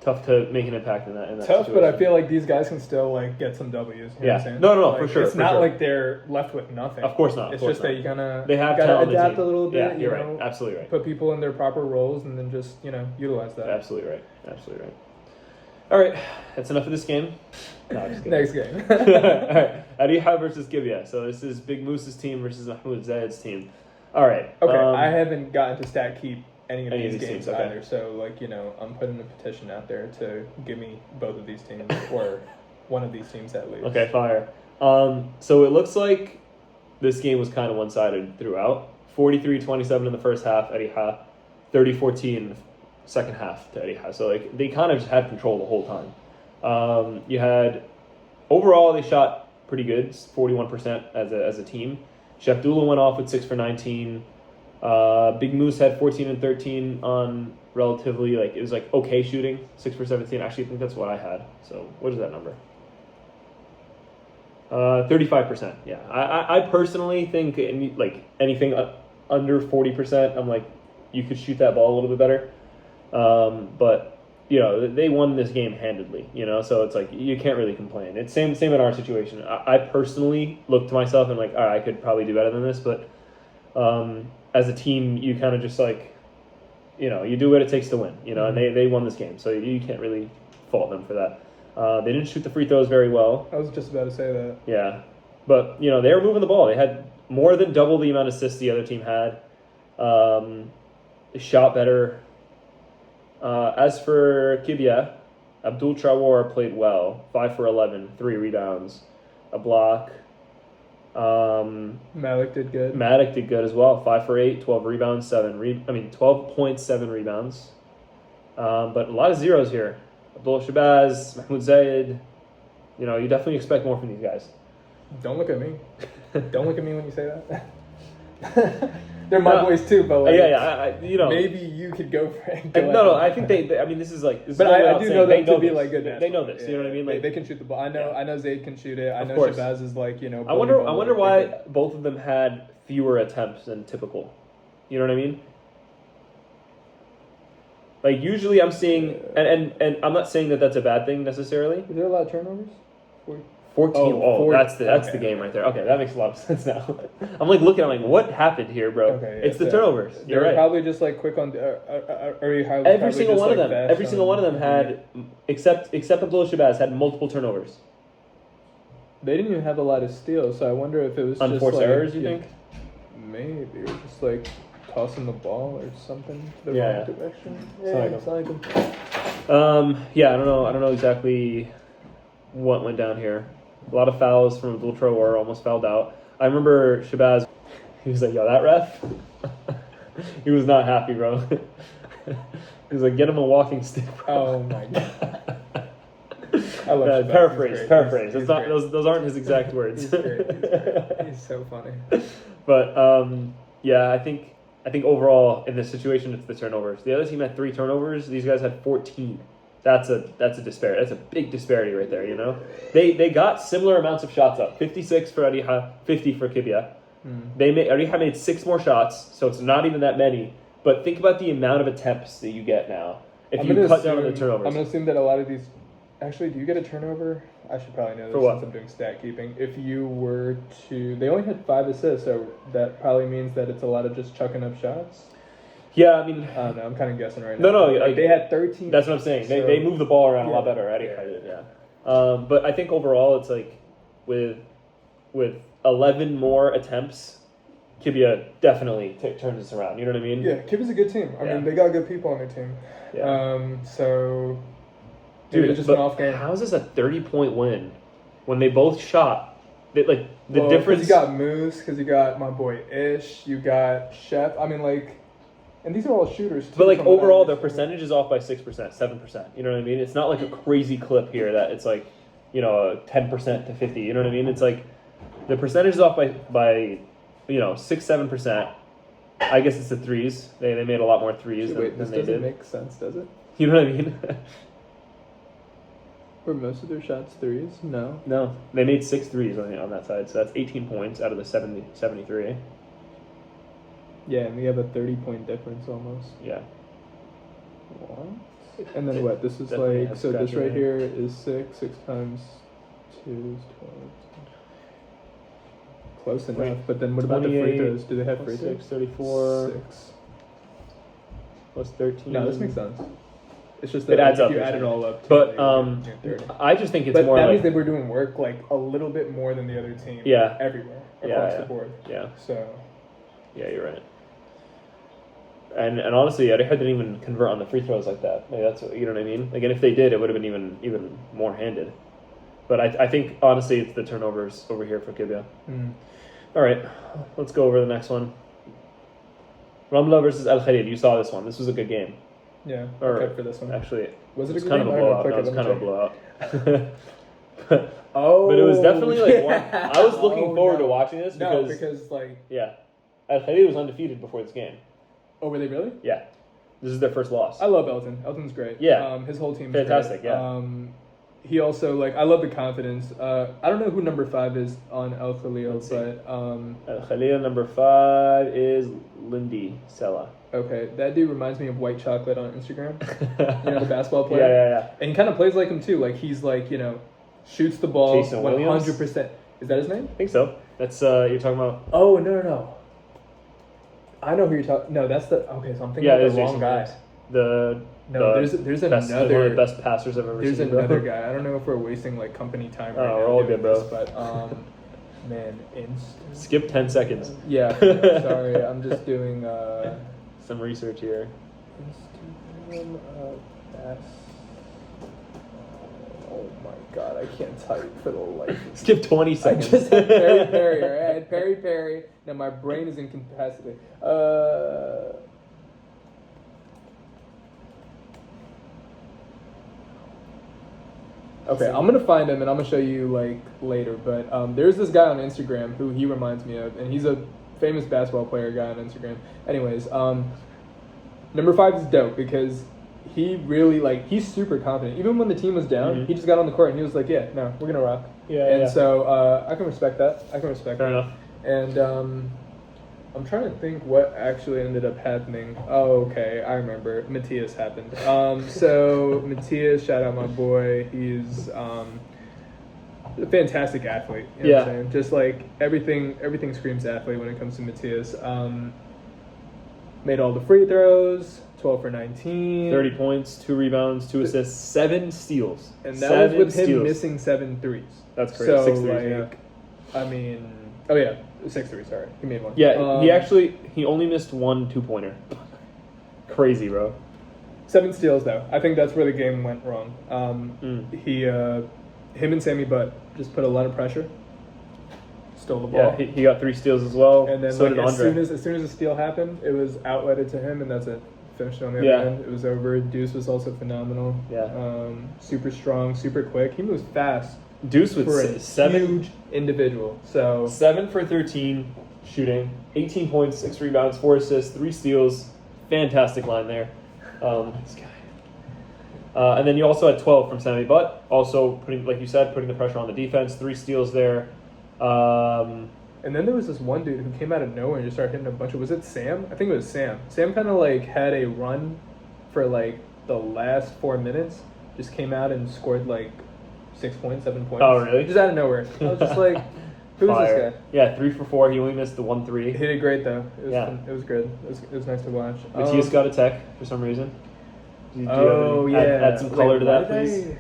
Speaker 1: Tough to make an impact in that
Speaker 2: tough,
Speaker 1: situation.
Speaker 2: But I feel like these guys can still like get some W's. You know what I'm saying?
Speaker 1: No,
Speaker 2: like,
Speaker 1: for sure.
Speaker 2: It's not like they're left with nothing.
Speaker 1: Of course not.
Speaker 2: It's just that you
Speaker 1: they have
Speaker 2: gotta adapt a little bit.
Speaker 1: Yeah, you're right. Absolutely right.
Speaker 2: Put people in their proper roles and then just utilize that.
Speaker 1: Absolutely right. All right, that's enough of this game. No, just kidding.
Speaker 2: Next game.
Speaker 1: All right, Areeha versus Qibya. So this is Big Moose's team versus Mahmoud Zayed's team. All right.
Speaker 2: Okay, I haven't gotten to stat keep any of these games
Speaker 1: teams, okay.
Speaker 2: either. So I'm putting a petition out there to give me both of these teams or one of these teams at least.
Speaker 1: Okay, fire. So it looks like this game was kind of one-sided throughout. 43-27 in the first half, Areeha. 30-14 second half to Areeha. So like they kind of just had control the whole time. You had overall they shot pretty good, 41% as a team. Chef Dula went off with 6 for 19. Big Moose had 14 and 13 on relatively it was okay shooting, 6 for 17. Actually, I think that's what I had. So what is that number? 35%. Yeah, I personally think anything under 40%, I'm like, you could shoot that ball a little bit better. But they won this game handedly. So it's like you can't really complain. It's same in our situation. I personally look to myself and like, all right, I could probably do better than this, but as a team, you kind of just like, you do what it takes to win. And they won this game, so you can't really fault them for that. They didn't shoot the free throws very well.
Speaker 2: I was just about to say that.
Speaker 1: Yeah, but they were moving the ball. They had more than double the amount of assists the other team had. They shot better. As for Qibya, Abdul Traore played well. 5 for 11, 3 rebounds, a block.
Speaker 2: Malik did good.
Speaker 1: Matic did good as well. 5 for 8, 12 rebounds, 12.7 rebounds. But a lot of zeros here. Abdul Shabazz, Mahmoud Zayed. You definitely expect more from these guys.
Speaker 2: Don't look at me. Don't look at me when you say that. They're my boys too, but like, maybe you could go for it.
Speaker 1: No, I think they. I mean, this is like.
Speaker 2: But I do know them to be like good.
Speaker 1: They know this. You know what I mean? Like
Speaker 2: they can shoot the ball. I know Zayd can shoot it. I know Shabazz is like
Speaker 1: I wonder why both of them had fewer attempts than typical. You know what I mean? Like usually I'm seeing, and I'm not saying that that's a bad thing necessarily.
Speaker 2: Is there a lot of turnovers?
Speaker 1: 14. That's the game right there. Okay, that makes a lot of sense now. I'm like looking. I'm like, what happened here, bro? Okay, it's the turnovers. You're right.
Speaker 2: Probably just like quick on. Areeha.
Speaker 1: Every single one of them. Every single one of them had, except Abdullah Shabazz had multiple turnovers.
Speaker 2: They didn't even have a lot of steals, so I wonder if it was
Speaker 1: unforced
Speaker 2: just
Speaker 1: errors. You think?
Speaker 2: Maybe or just like tossing the ball or something to the wrong direction.
Speaker 1: It's like I don't know exactly what went down here. A lot of fouls from Abdul Traore, almost fouled out. I remember Shabazz, he was like, yo, that ref? He was not happy, bro. He was like, get him a walking stick, bro.
Speaker 2: Oh, my God. I love
Speaker 1: Paraphrase. Those aren't his exact words.
Speaker 2: He's great. He's so funny.
Speaker 1: But, I think overall, in this situation, it's the turnovers. The other team had 3 turnovers. These guys had 14. That's a disparity. That's a big disparity right there. They got similar amounts of shots up. 56 for Areeha, 50 for Qibya. Areeha made 6 more shots, so it's not even that many. But think about the amount of attempts that you get now if you cut down on the turnovers.
Speaker 2: I'm gonna assume that a lot of these. Actually, do you get a turnover? I should probably know this since I'm doing stat keeping. If you were to, they only had 5 assists, so that probably means that it's a lot of just chucking up shots.
Speaker 1: Yeah, I mean,
Speaker 2: I don't know. I'm kind of guessing right now.
Speaker 1: No.
Speaker 2: They had 13.
Speaker 1: That's what I'm saying. They move the ball around a lot better. Yeah. But I think overall, it's like with 11 more attempts, Qibya definitely turns this around. You know what I mean?
Speaker 2: Yeah, Qibya's a good team. I mean, they got good people on their team.
Speaker 1: Yeah.
Speaker 2: So,
Speaker 1: dude,
Speaker 2: just an off game.
Speaker 1: How is this a 30-point win when they both shot? The difference.
Speaker 2: Because you got Moose, because you got my boy Ish, you got Chef. I mean, like. And these are all shooters, too.
Speaker 1: But, overall, their percentage is off by 6%, 7%. You know what I mean? It's not like a crazy clip here that it's like, 10% to 50. You know what I mean? It's like the percentage is off by 6-7%. I guess it's the threes. They made a lot more threes than they did.
Speaker 2: This doesn't make sense, does it?
Speaker 1: You know what I mean?
Speaker 2: Were most of their shots threes? No.
Speaker 1: No. They made 6 threes on that side, so that's 18 points out of the 73.
Speaker 2: Yeah, and we have a 30-point difference almost.
Speaker 1: Yeah.
Speaker 2: What? And then what? This is like, so this right here is 6. 6 times 2 is 12. Close enough. But then what about the free throws? Do they have free throws?
Speaker 1: 34.
Speaker 2: 6.
Speaker 1: Plus 13.
Speaker 2: No, this makes sense. It's just that
Speaker 1: it adds up.
Speaker 2: You add it all up.
Speaker 1: But I just think it's more
Speaker 2: that
Speaker 1: like...
Speaker 2: means they were doing work like a little bit more than the other team.
Speaker 1: Yeah.
Speaker 2: Everywhere. Across the board.
Speaker 1: Yeah.
Speaker 2: So...
Speaker 1: Yeah, you're right. And honestly, Areeha didn't even convert on the free throws like that. Like that's you know what I mean. Like, and if they did, it would have been even more handed. But I think honestly, it's the turnovers over here for Qibya. All right, let's go over the next one. Ramla versus Al-Khalil. You saw this one. This was a good game.
Speaker 2: Yeah,
Speaker 1: or
Speaker 2: for this one.
Speaker 1: Actually,
Speaker 2: was it a good
Speaker 1: kind
Speaker 2: game?
Speaker 1: of a blowout? No, it was kind of a blowout.
Speaker 2: Oh,
Speaker 1: but it was definitely like one. I was looking forward to watching this
Speaker 2: because like
Speaker 1: Al-Khalil was undefeated before this game.
Speaker 2: Oh, were they really?
Speaker 1: Yeah. This is their first loss.
Speaker 2: I love Elton. Elton's great.
Speaker 1: Yeah.
Speaker 2: His whole team is
Speaker 1: fantastic,
Speaker 2: great.
Speaker 1: yeah.
Speaker 2: He also, I love the confidence. I don't know who number 5 is on Al-Khalil, but...
Speaker 1: Al-Khalil number 5 is Lindy Sela.
Speaker 2: Okay, that dude reminds me of White Chocolate on Instagram. You know, the basketball player?
Speaker 1: Yeah.
Speaker 2: And he kind of plays like him too. Like, he's like, you know, shoots the ball
Speaker 1: Jason
Speaker 2: 100%. Is that his name?
Speaker 1: I think so. That's, you're talking about...
Speaker 2: Oh, no. I know who you're talking... No, that's the... Okay, so I'm thinking of the wrong guy. There's
Speaker 1: best,
Speaker 2: another...
Speaker 1: one of the best passers I've ever seen.
Speaker 2: There's another guy. I don't know if we're wasting, like, company time right now.
Speaker 1: We're all good, bro.
Speaker 2: This, but, man,
Speaker 1: skip 10 seconds.
Speaker 2: Yeah, sorry. I'm just doing...
Speaker 1: some research here.
Speaker 2: Instagram oh my god, I can't type for the life of me.
Speaker 1: Skip 20 seconds.
Speaker 2: I just had Perry Perry, alright? I had Perry. Now my brain is incapacitated. Okay, I'm gonna find him and I'm gonna show you like later. But there's this guy on Instagram who he reminds me of, and he's a famous basketball player guy on Instagram. Anyways, number 5 is dope because he really he's super confident. Even when the team was down, he just got on the court and he was like, "Yeah, no, we're gonna rock." So I can respect that.
Speaker 1: Fair enough.
Speaker 2: And I'm trying to think what actually ended up happening. Oh, okay, I remember. Matthias happened. So Matthias, shout out my boy. He's a fantastic athlete. You know what I'm saying? Just like everything screams athlete when it comes to Matthias. Made all the free throws, 12 for 19.
Speaker 1: 30 points, 2 rebounds, 2 assists, 7 steals.
Speaker 2: And that was with him missing 7 threes.
Speaker 1: That's crazy.
Speaker 2: So,
Speaker 1: 6 threes,
Speaker 2: I mean, 6 threes, sorry. He made one.
Speaker 1: Yeah, he only missed 1 2-pointer. Crazy, bro.
Speaker 2: 7 steals, though. I think that's where the game went wrong. Him and Sammy Butt just put a lot of pressure. Stole the ball.
Speaker 1: Yeah, he got 3 steals as well.
Speaker 2: And then
Speaker 1: so did
Speaker 2: as
Speaker 1: Andre.
Speaker 2: soon as the steal happened, it was outletted to him, and that's it. Finished on the other end. It was over. Deuce was also phenomenal.
Speaker 1: Yeah.
Speaker 2: Super strong, super quick. He moves fast.
Speaker 1: Deuce with
Speaker 2: for a
Speaker 1: 7
Speaker 2: huge individual. So
Speaker 1: 7 for 13 shooting, 18 points, 6 rebounds, 4 assists, 3 steals. Fantastic line there. This guy. And then you also had 12 from Sammy Butt. Also putting the pressure on the defense. 3 steals there.
Speaker 2: And then there was this one dude who came out of nowhere and just started hitting a bunch of... Was it Sam? I think it was Sam. Sam kind of had a run for the last 4 minutes. Just came out and scored 6 points, 7 points.
Speaker 1: Oh, really?
Speaker 2: Just out of nowhere. I was just like, who's this guy?
Speaker 1: Yeah, 3 for 4. He only missed the 1 3.
Speaker 2: He did great though. It was good. It was nice to watch.
Speaker 1: Matthias got a tech for some reason. Add some color to that, please.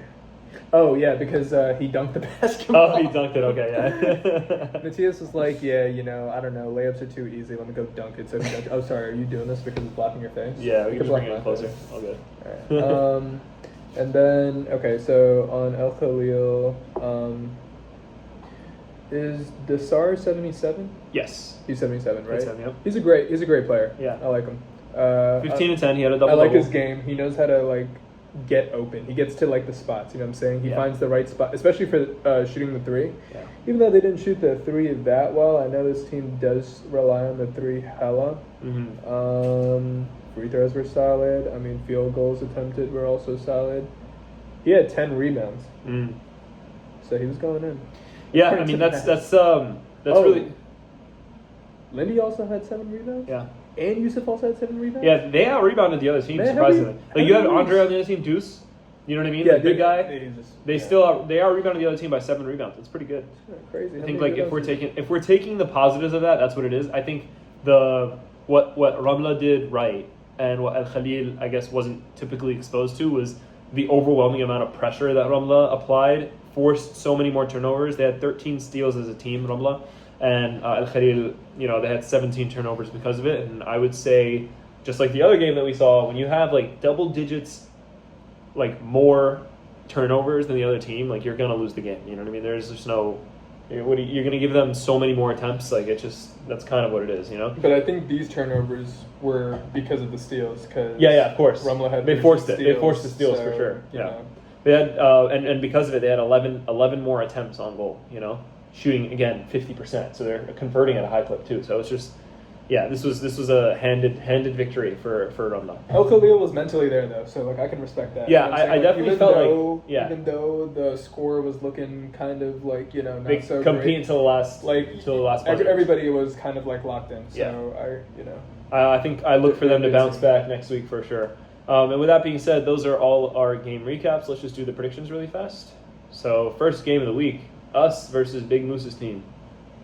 Speaker 2: Oh, yeah, because he dunked the basketball.
Speaker 1: Oh, he dunked it. Okay, yeah.
Speaker 2: Matthias was like, I don't know, layups are too easy. Let me go dunk it. So he dunked. Oh, sorry, are you doing this because it's blocking your face?
Speaker 1: Yeah, we can just bring it closer. All good.
Speaker 2: All right. And then, so on Al-Khalil, is Desar 77?
Speaker 1: Yes.
Speaker 2: He's 77, right?
Speaker 1: 77, yep.
Speaker 2: He's a great player.
Speaker 1: Yeah.
Speaker 2: I like him.
Speaker 1: 15 and 10, he had a double.
Speaker 2: I like his game. He knows how to get open. He gets to the spots, you know what I'm saying? He finds the right spot, especially for shooting the 3. Yeah. Even though they didn't shoot the 3 that well, I know this team does rely on the 3 hella. Free throws were solid. I mean, field goals attempted were also solid. He had 10 rebounds. So he was going in.
Speaker 1: Yeah, I mean that's really.
Speaker 2: Lindy also had 7 rebounds.
Speaker 1: Yeah.
Speaker 2: And Yusuf also had 7 rebounds?
Speaker 1: Yeah, they out-rebounded the other team, surprisingly. You have Andre on the other team, Deuce. You know what I mean?
Speaker 2: Yeah,
Speaker 1: the big guy. They out-rebounded the other team by 7 rebounds. That's pretty good.
Speaker 2: Crazy.
Speaker 1: I think if we're taking the positives of that, that's what it is. I think what Ramla did right and what Al-Khalil, I guess, wasn't typically exposed to was the overwhelming amount of pressure that Ramla applied, forced so many more turnovers. They had 13 steals as a team, Ramla. And Al-Khalil, they had 17 turnovers because of it. And I would say, just like the other game that we saw, when you have double digits, more turnovers than the other team, you're gonna lose the game. You know what I mean? There's just no. You're gonna give them so many more attempts. That's kind of what it is, But
Speaker 2: I think these turnovers were because of the steals. Cause
Speaker 1: of course.
Speaker 2: Ramla had
Speaker 1: they forced it. They forced the steals for sure. Yeah. They had and because of it, they had 11 more attempts on goal. Shooting again 50%, so they're converting at a high clip too. So it's just Yeah, this was a handed victory for Ramla.
Speaker 2: Al-Khalil was mentally there though, so like I can respect that.
Speaker 1: Yeah,
Speaker 2: You know what I'm
Speaker 1: I
Speaker 2: saying?
Speaker 1: definitely
Speaker 2: even
Speaker 1: felt
Speaker 2: though,
Speaker 1: like
Speaker 2: even though the score was looking kind of like
Speaker 1: they
Speaker 2: not so
Speaker 1: compete
Speaker 2: great,
Speaker 1: until the last buzzer.
Speaker 2: everybody was kind of like locked in. So
Speaker 1: I think I look for them to bounce back next week for sure. And with that being said, those are all our game recaps. Let's just do the predictions really fast. So first game of the week, us versus Big Moose's team.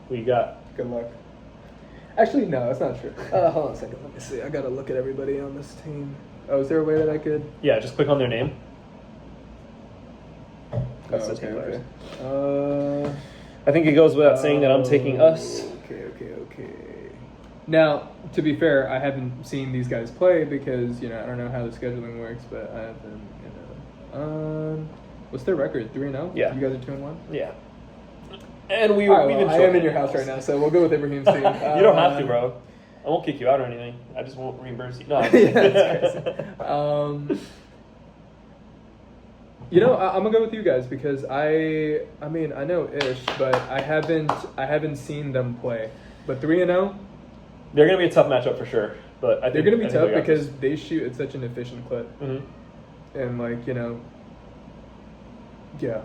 Speaker 1: Who you got?
Speaker 2: Good luck. Actually, no, that's not true. Hold on a second. Let me see. I gotta look at everybody on this team. Oh, is there a way that I could?
Speaker 1: Yeah, just click on their name. That's the
Speaker 2: okay,
Speaker 1: team players.
Speaker 2: okay.
Speaker 1: I think it goes without saying that I'm taking us.
Speaker 2: Okay. Now, to be fair, I haven't seen these guys play because I don't know how the scheduling works, but I have been. What's their record? 3-0.
Speaker 1: Yeah.
Speaker 2: You guys are 2-1.
Speaker 1: Yeah. And I
Speaker 2: am in your house right now, so we'll go with Ibrahim's team.
Speaker 1: You don't have to, bro. I won't kick you out or anything. I just won't reimburse you. No.
Speaker 2: Yeah, that's crazy. I'm gonna go with you guys because I know Ish, but I haven't seen them play. But 3-0.
Speaker 1: They're gonna be a tough matchup for sure. But I think
Speaker 2: they're gonna be tough because they shoot at such an efficient clip, and yeah.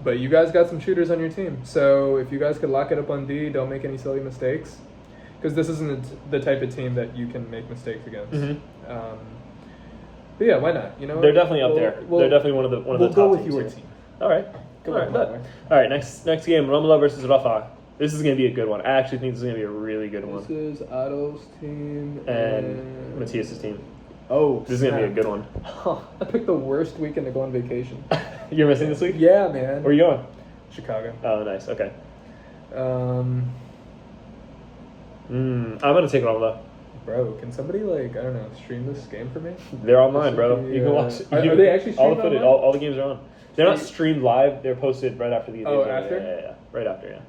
Speaker 2: But you guys got some shooters on your team, so if you guys could lock it up on D, don't make any silly mistakes, because this isn't the type of team that you can make mistakes against. But yeah, why not?
Speaker 1: They're definitely up there. They're definitely one of the top teams.
Speaker 2: We'll go with your team.
Speaker 1: All right. All right. Next game, Ramla versus Rafah. This is gonna be a good one. I actually think this is gonna be a really good one.
Speaker 2: This is Ado's team
Speaker 1: and Matthias's team.
Speaker 2: Oh,
Speaker 1: this is gonna be a good one.
Speaker 2: I picked the worst weekend to go on vacation.
Speaker 1: You're missing this week?
Speaker 2: Yeah, man.
Speaker 1: Where are you going?
Speaker 2: Chicago.
Speaker 1: Oh, nice. Okay. I'm gonna take Ramla.
Speaker 2: Bro, can somebody stream this game for me?
Speaker 1: They're online, bro. You can watch.
Speaker 2: Are they actually
Speaker 1: all
Speaker 2: streamed
Speaker 1: the footage?
Speaker 2: online?
Speaker 1: All the games are on. They're not streamed live. They're posted right after the game.
Speaker 2: Oh, after?
Speaker 1: Yeah. Right after, yeah.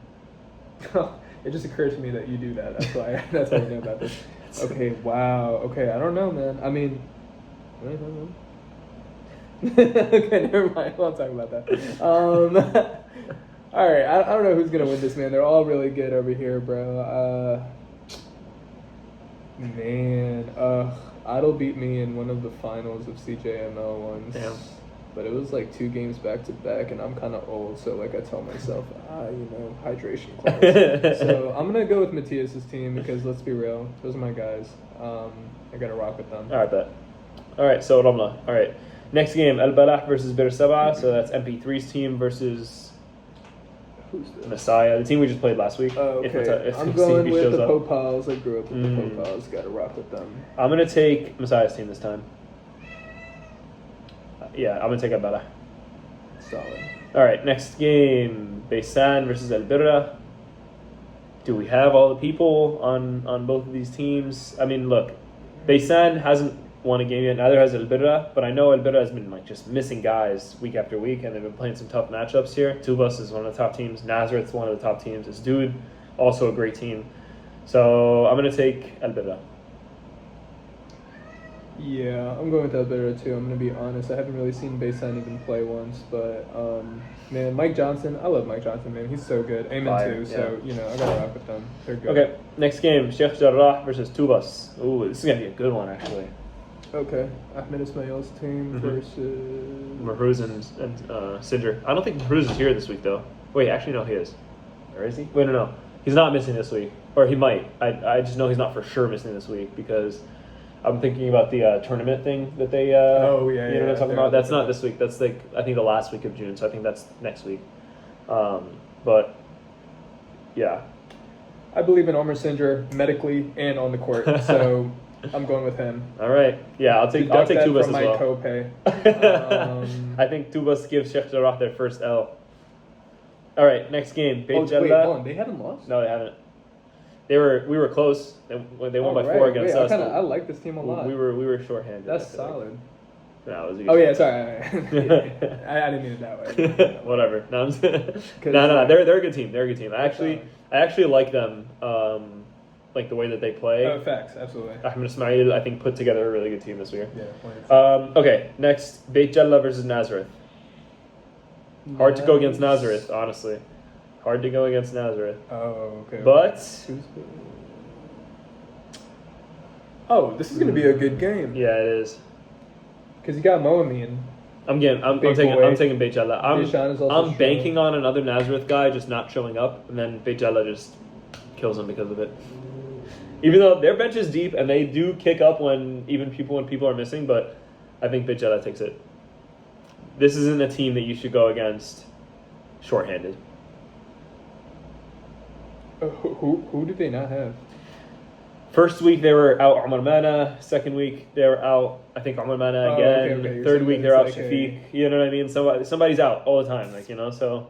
Speaker 2: It just occurred to me that you do that. That's why. That's why I know about this. Okay. Wow. Okay. I don't know, man. Okay. Never mind. We'll talk about that. All right. I don't know who's gonna win this, man. They're all really good over here, bro. Idle beat me in one of the finals of CJML once.
Speaker 1: Damn.
Speaker 2: But it was like 2 games back to back, and I'm kind of old, so I tell myself, hydration class. So I'm gonna go with Matthias's team because let's be real, those are my guys. I gotta rock with them.
Speaker 1: All right, bet. All right, so Ramla. All right, next game, Al-Balah versus Bir Seb'a. So that's MP3's team versus
Speaker 2: who's this?
Speaker 1: Messiah, the team we just played last week.
Speaker 2: Oh, okay.
Speaker 1: If
Speaker 2: I'm going
Speaker 1: CP
Speaker 2: with the
Speaker 1: shows up.
Speaker 2: Popals. I grew up with the Popals. Gotta rock with them.
Speaker 1: I'm gonna take Messiah's team this time. Yeah, I'm gonna take Al-Balah.
Speaker 2: Solid.
Speaker 1: All right, next game, Baysan versus Al-Bireh. Do we have all the people on both of these teams? I mean, look, Baysan hasn't won a game yet. Neither has Al-Bireh, but I know Al-Bireh has been just missing guys week after week, and they've been playing some tough matchups here. Tubas is one of the top teams. Nazareth's one of the top teams. Isdud, also a great team. So I'm gonna take Al-Bireh.
Speaker 2: Yeah, I'm going with Al-Bireh too. I'm going to be honest. I haven't really seen Baysan even play once, but man, Mike Johnson. I love Mike Johnson, man. He's so good. Amen too.
Speaker 1: Yeah.
Speaker 2: So I got to rock with them. They're good.
Speaker 1: Okay, next game, Sheikh Jarrah versus Tubas. Ooh, this is gonna be a good one actually.
Speaker 2: Okay, Ahmed Ismail's team versus
Speaker 1: Mahruz and Singer. I don't think Mahruz is here this week though. Wait, actually no, he is. Or is he? Wait, no. He's not missing this week, or he might. I just know he's not for sure missing this week because I'm thinking about the tournament thing that they.
Speaker 2: Yeah.
Speaker 1: You know what I'm talking about? That's not this week. That's like I think the last week of June. So I think that's next week. But yeah,
Speaker 2: I believe in Omar Singer medically and on the court, so I'm going with him.
Speaker 1: All right. Yeah, I'll take Tubas
Speaker 2: from
Speaker 1: as well.
Speaker 2: my copay.
Speaker 1: I think Tubas gives Sheikh Jarrah their first L. All right, next game. Beit Jala.
Speaker 2: Wait, hold on. They haven't lost?
Speaker 1: No, they haven't. We were close. They won by 4 against us.
Speaker 2: I like this team a lot.
Speaker 1: We were shorthanded.
Speaker 2: That's solid.
Speaker 1: No, it was a
Speaker 2: good sorry. I didn't mean it that way.
Speaker 1: Whatever. No, they're a good team. They're a good team. I actually like them. Like the way that they play.
Speaker 2: Oh, facts, absolutely.
Speaker 1: Ahmed Ismail, I think, put together a really good team this year.
Speaker 2: Yeah.
Speaker 1: Okay, next, Beit Jala versus Nazareth. Hard to go against Nazareth, honestly. Hard to go against Nazareth.
Speaker 2: Oh, okay.
Speaker 1: But
Speaker 2: this is gonna be a good game.
Speaker 1: yeah, it is.
Speaker 2: Because you got Mohammed.
Speaker 1: I'm taking Beit Jala. I'm banking on another Nazareth guy just not showing up, and then Beit Jala just kills him because of it. Even though their bench is deep and they do kick up when people are missing, but I think Beit Jala takes it. This isn't a team that you should go against shorthanded.
Speaker 2: Who did they not have?
Speaker 1: First week they were out Omar Mana. Second week they were out, I think, Omar Mana again.
Speaker 2: Okay.
Speaker 1: Third week they're out Shafiq. You know what I mean? Somebody's out all the time, so.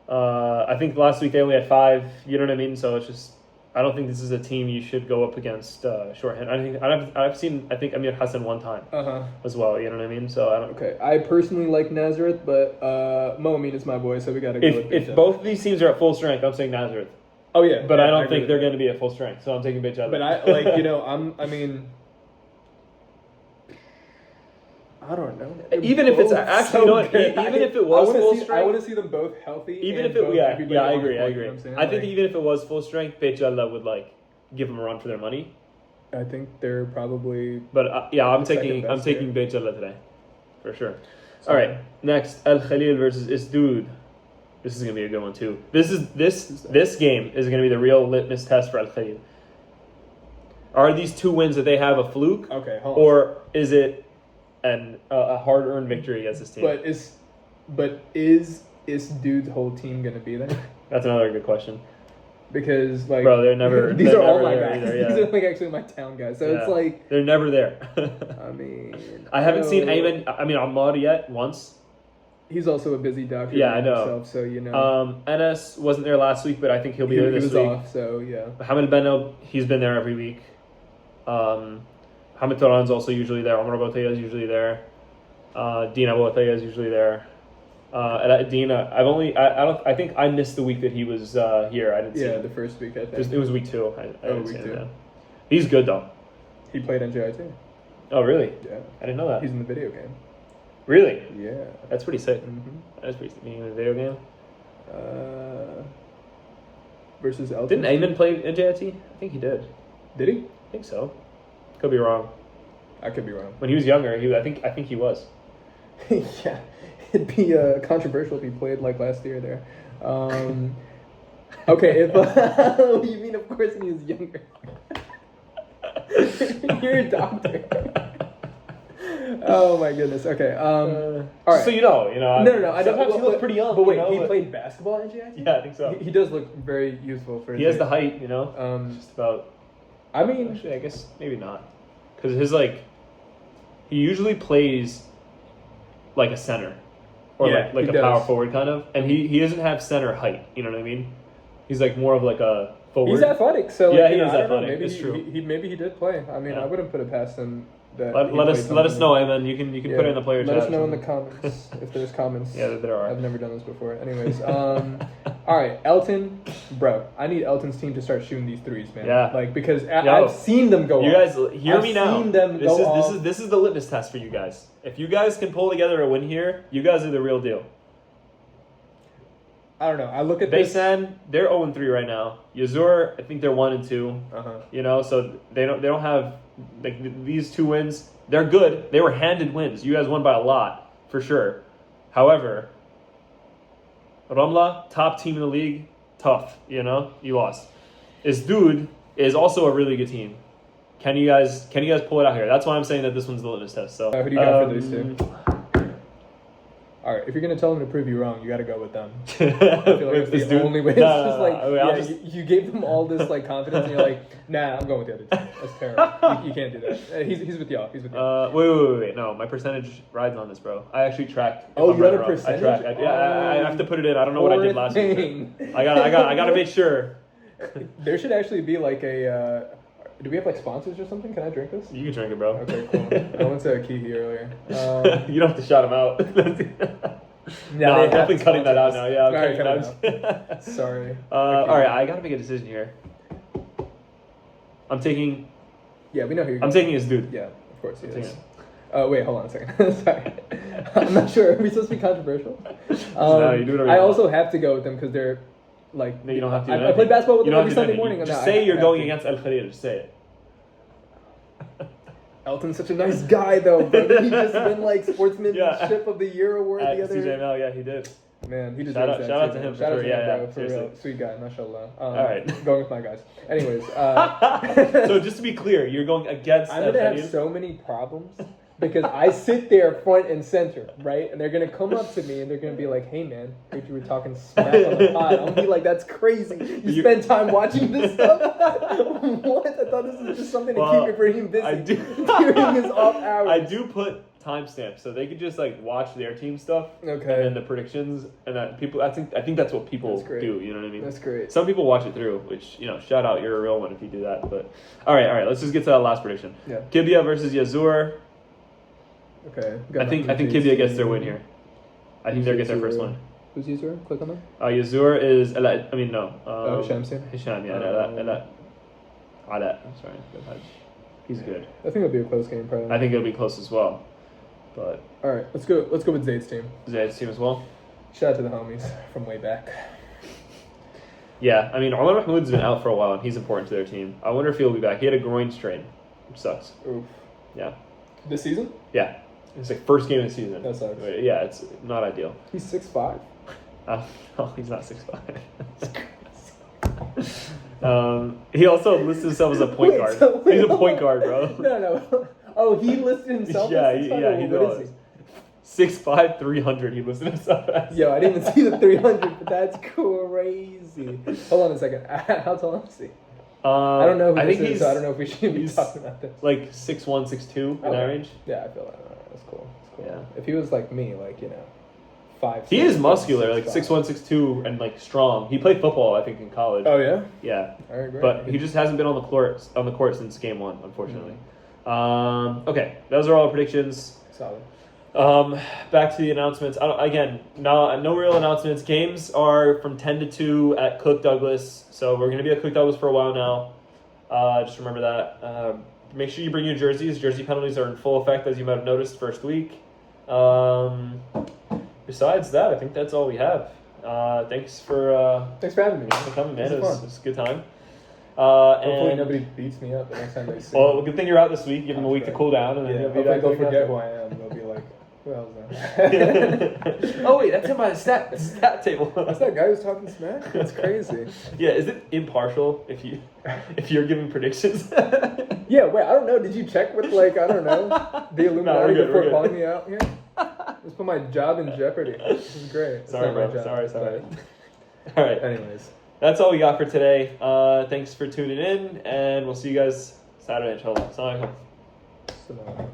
Speaker 1: I think last week they only had 5. You know what I mean? So it's just, I don't think this is a team you should go up against shorthand. I've seen Amir Hassan one time as well. You know what I mean? So I don't.
Speaker 2: Okay, I personally like Nazareth, but Mohammed is my boy, so we got to go.
Speaker 1: If both of these teams are at full strength, I'm saying Nazareth.
Speaker 2: Oh yeah,
Speaker 1: but I don't think they're going to be at full strength, so I'm taking Beit Jala.
Speaker 2: But I don't know.
Speaker 1: Even if it's actually, even if it was full strength,
Speaker 2: I want to see them both healthy.
Speaker 1: Even if it, I agree. I think even if it was full strength, Beit Jala would give them a run for their money.
Speaker 2: I think they're probably.
Speaker 1: But I'm taking Beit Jala today, for sure. All right, next Al-Khalil versus Isdud. This is gonna be a good one too. This game is gonna be the real litmus test for Al-Khalil. Are these 2 wins that they have a fluke?
Speaker 2: Okay, hold on.
Speaker 1: Or is it a hard-earned victory against this team?
Speaker 2: But is Isdud's whole team gonna be there?
Speaker 1: That's another good question.
Speaker 2: Because
Speaker 1: bro, they're never.
Speaker 2: These
Speaker 1: they're
Speaker 2: are all
Speaker 1: never
Speaker 2: my guys.
Speaker 1: Either, yeah.
Speaker 2: These are actually my town guys. So it's
Speaker 1: they're never there.
Speaker 2: I mean,
Speaker 1: I haven't seen Ahmad yet once.
Speaker 2: He's also a busy doctor.
Speaker 1: Yeah, I know.
Speaker 2: Himself, so you know.
Speaker 1: Enes wasn't there last week, but I think he'll be there this week.
Speaker 2: He was off, so yeah.
Speaker 1: Hamid Benno, he's been there every week. Hamid Toran's also usually there. Omar Botaya is usually there. Dina Botaya is usually there. Dina, I think I missed the week that he was here. I didn't see him.
Speaker 2: The first week I think.
Speaker 1: It was week 2. I didn't
Speaker 2: week
Speaker 1: see
Speaker 2: 2.
Speaker 1: him. He's good though.
Speaker 2: He played NJI too.
Speaker 1: Oh really?
Speaker 2: Yeah.
Speaker 1: I didn't know that.
Speaker 2: He's in the video game.
Speaker 1: Really?
Speaker 2: Yeah.
Speaker 1: That's pretty sick.
Speaker 2: Mm-hmm.
Speaker 1: That's pretty sick. In a video game.
Speaker 2: Versus Elton.
Speaker 1: Didn't Ayman play NJIT? I think he did.
Speaker 2: Did he?
Speaker 1: I think so. Could be wrong.
Speaker 2: I could be wrong.
Speaker 1: When he was younger, I think he was.
Speaker 2: Yeah, it'd be controversial if he played like last year there. Okay, if you mean of course when he was younger. You're a doctor. Oh my goodness. Okay. All right.
Speaker 1: So you know.
Speaker 2: No. I
Speaker 1: sometimes he looks pretty young.
Speaker 2: But wait, he played basketball at NJIT?
Speaker 1: Yeah, I think so.
Speaker 2: He does look very useful for.
Speaker 1: He has the height, Just about.
Speaker 2: I mean,
Speaker 1: actually, I guess maybe not, because he usually plays like a center, or like a power forward kind of, and he doesn't have center height. You know what I mean? He's more of a forward.
Speaker 2: He's athletic, so
Speaker 1: yeah, he is athletic.
Speaker 2: Maybe
Speaker 1: it's true.
Speaker 2: Maybe he did play. I mean, I wouldn't put it past him.
Speaker 1: Let us know, Evan. You can put it in the player chat.
Speaker 2: Let us know in the comments if there's comments.
Speaker 1: Yeah, there are.
Speaker 2: I've never done this before. Anyways, all right, Elton, bro. I need Elton's team to start shooting these threes, man.
Speaker 1: Yeah.
Speaker 2: Because I've seen them go.
Speaker 1: You guys hear me now.
Speaker 2: I've seen them go off.
Speaker 1: This is the litmus test for you guys. If you guys can pull together a win here, you guys are the real deal.
Speaker 2: I don't know. I look at
Speaker 1: Baysan, they're 0-3 right now. Yazur, I think they're 1-2. So they don't have these 2 wins. They're good. They were handed wins. You guys won by a lot for sure. However, Ramla, top team in the league, tough. You lost. Isdud is also a really good team. Can you guys pull it out here? That's why I'm saying that this one's the litmus test. So
Speaker 2: who do you got for these 2? All right, if you're gonna tell them to prove you wrong, you got to go with them. I feel like it's the only way. It's just you gave them all this confidence, and you're like, nah, I'm going with the other team. That's terrible. You can't do that. He's with y'all. He's with y'all.
Speaker 1: Wait. No, my percentage rides on this, bro. I actually tracked.
Speaker 2: Oh, you got a percentage?
Speaker 1: I tracked. I have to put it in. I don't know what I did last week. I gotta make sure.
Speaker 2: There should actually be a. Do we have sponsors or something? Can I drink this?
Speaker 1: You can drink it, bro.
Speaker 2: Okay, cool. I went to Kihi earlier.
Speaker 1: You don't have to shout him out. No, I'm definitely cutting that out now. Yeah, I'm cutting it
Speaker 2: out. Sorry.
Speaker 1: All right, I gotta make a decision here. I'm taking.
Speaker 2: Yeah, we know who you're.
Speaker 1: I'm taking Isdud.
Speaker 2: Yeah, of course he is. Wait, hold on a second. Sorry. I'm not sure. Are we supposed to be controversial?
Speaker 1: No, you do whatever
Speaker 2: I
Speaker 1: you
Speaker 2: also
Speaker 1: want.
Speaker 2: have to go with them because they're like.
Speaker 1: No, you don't have to.
Speaker 2: I play basketball with them every Sunday morning.
Speaker 1: Just say you're going against Al-Khalil. Just say it.
Speaker 2: Elton's such a nice guy, though, bro. He just won like Sportsmanship of the Year award the other.
Speaker 1: CJML, yeah, he did.
Speaker 2: Man, he deserves that.
Speaker 1: Shout out to him.
Speaker 2: Shout out to him,
Speaker 1: yeah,
Speaker 2: bro. For real, sweet guy, mashallah.
Speaker 1: All right,
Speaker 2: going with my guys. Anyways,
Speaker 1: so just to be clear, you're going against.
Speaker 2: I'm gonna have so many problems because I sit there front and center, right? And they're gonna come up to me and they're gonna be like, "Hey, man, heard you were talking smack on the pod." I'm gonna be like, "That's crazy. You spend time watching this stuff? What? I thought this was just something to keep your brain busy.
Speaker 1: I do
Speaker 2: during his off hours."
Speaker 1: I do put timestamps so they could just like watch their team stuff,
Speaker 2: okay,
Speaker 1: and then the predictions, and that people. I think that's what people do. You know what I mean?
Speaker 2: That's great.
Speaker 1: Some people watch it through, which shout out, you're a real one if you do that. But all right, let's just get to that last prediction.
Speaker 2: Yeah.
Speaker 1: Qibya versus Yazur.
Speaker 2: Okay.
Speaker 1: I think Qibya gets their win here. I think they'll get their first win.
Speaker 2: Who's Yazur? Click on them.
Speaker 1: Yazur is
Speaker 2: Hisham.
Speaker 1: Yeah, Ala. I'm sorry. He's good.
Speaker 2: I think it'll be a close game, probably.
Speaker 1: I think it'll be close as well. But
Speaker 2: all right, let's go with Zayd's team.
Speaker 1: Zayd's team as well.
Speaker 2: Shout out to the homies from way back.
Speaker 1: Yeah, I mean, Omar Mahmoud's been out for a while, and he's important to their team. I wonder if he'll be back. He had a groin strain, which sucks.
Speaker 2: Oof.
Speaker 1: Yeah.
Speaker 2: This season?
Speaker 1: Yeah. It's like first game of the season.
Speaker 2: That sucks.
Speaker 1: Yeah, it's not ideal.
Speaker 2: He's 6'5".
Speaker 1: No, he's not 6'5". He also lists himself as a point guard. He's a point guard, bro.
Speaker 2: No. Oh, he listed himself as 6'5"?
Speaker 1: He does. 6'5", 300, he listed himself as.
Speaker 2: Yo, I didn't even see the 300, but that's crazy. Hold on a second. How tall is he? I don't know who this is, so I don't know if we should be talking about this.
Speaker 1: Like 6'1", 6'2", in that range.
Speaker 2: Yeah, I feel that. That's cool.
Speaker 1: Yeah.
Speaker 2: If he was like me, like, 5'6".
Speaker 1: He is muscular, like 6'1", 6'2", and like strong. He played football, I think, in college.
Speaker 2: Oh yeah.
Speaker 1: Yeah.
Speaker 2: All right, great.
Speaker 1: But he just hasn't been on the court since game 1, unfortunately. Okay, those are all our predictions.
Speaker 2: Solid.
Speaker 1: Back to the announcements. No real announcements. Games are from 10 to 2 at Cook Douglas. So we're going to be at Cook Douglas for a while now. Just remember that. Make sure you bring your jerseys. Jersey penalties are in full effect, as you might have noticed, first week. Besides that, I think that's all we have. Thanks for
Speaker 2: having me.
Speaker 1: For coming, man. It was a good time.
Speaker 2: Hopefully nobody beats me up the next time they see me.
Speaker 1: Well, good thing you're out this week. Give them a week to cool down. And then you'll be
Speaker 2: if
Speaker 1: back
Speaker 2: I go forget who I am, they'll be like, who else is that?
Speaker 1: Oh, wait, that's in my stat table.
Speaker 2: That's that guy who's talking smack? That's crazy.
Speaker 1: Yeah, is it impartial if you're giving predictions?
Speaker 2: Yeah, wait, I don't know. Did you check with, I don't know, the Illuminati before calling me out here? Let's put my job in jeopardy. This is great.
Speaker 1: Sorry, bro. Sorry. All right.
Speaker 2: Anyways.
Speaker 1: That's all we got for today. Thanks for tuning in, and we'll see you guys Saturday, inshallah. Assalamu alaikum.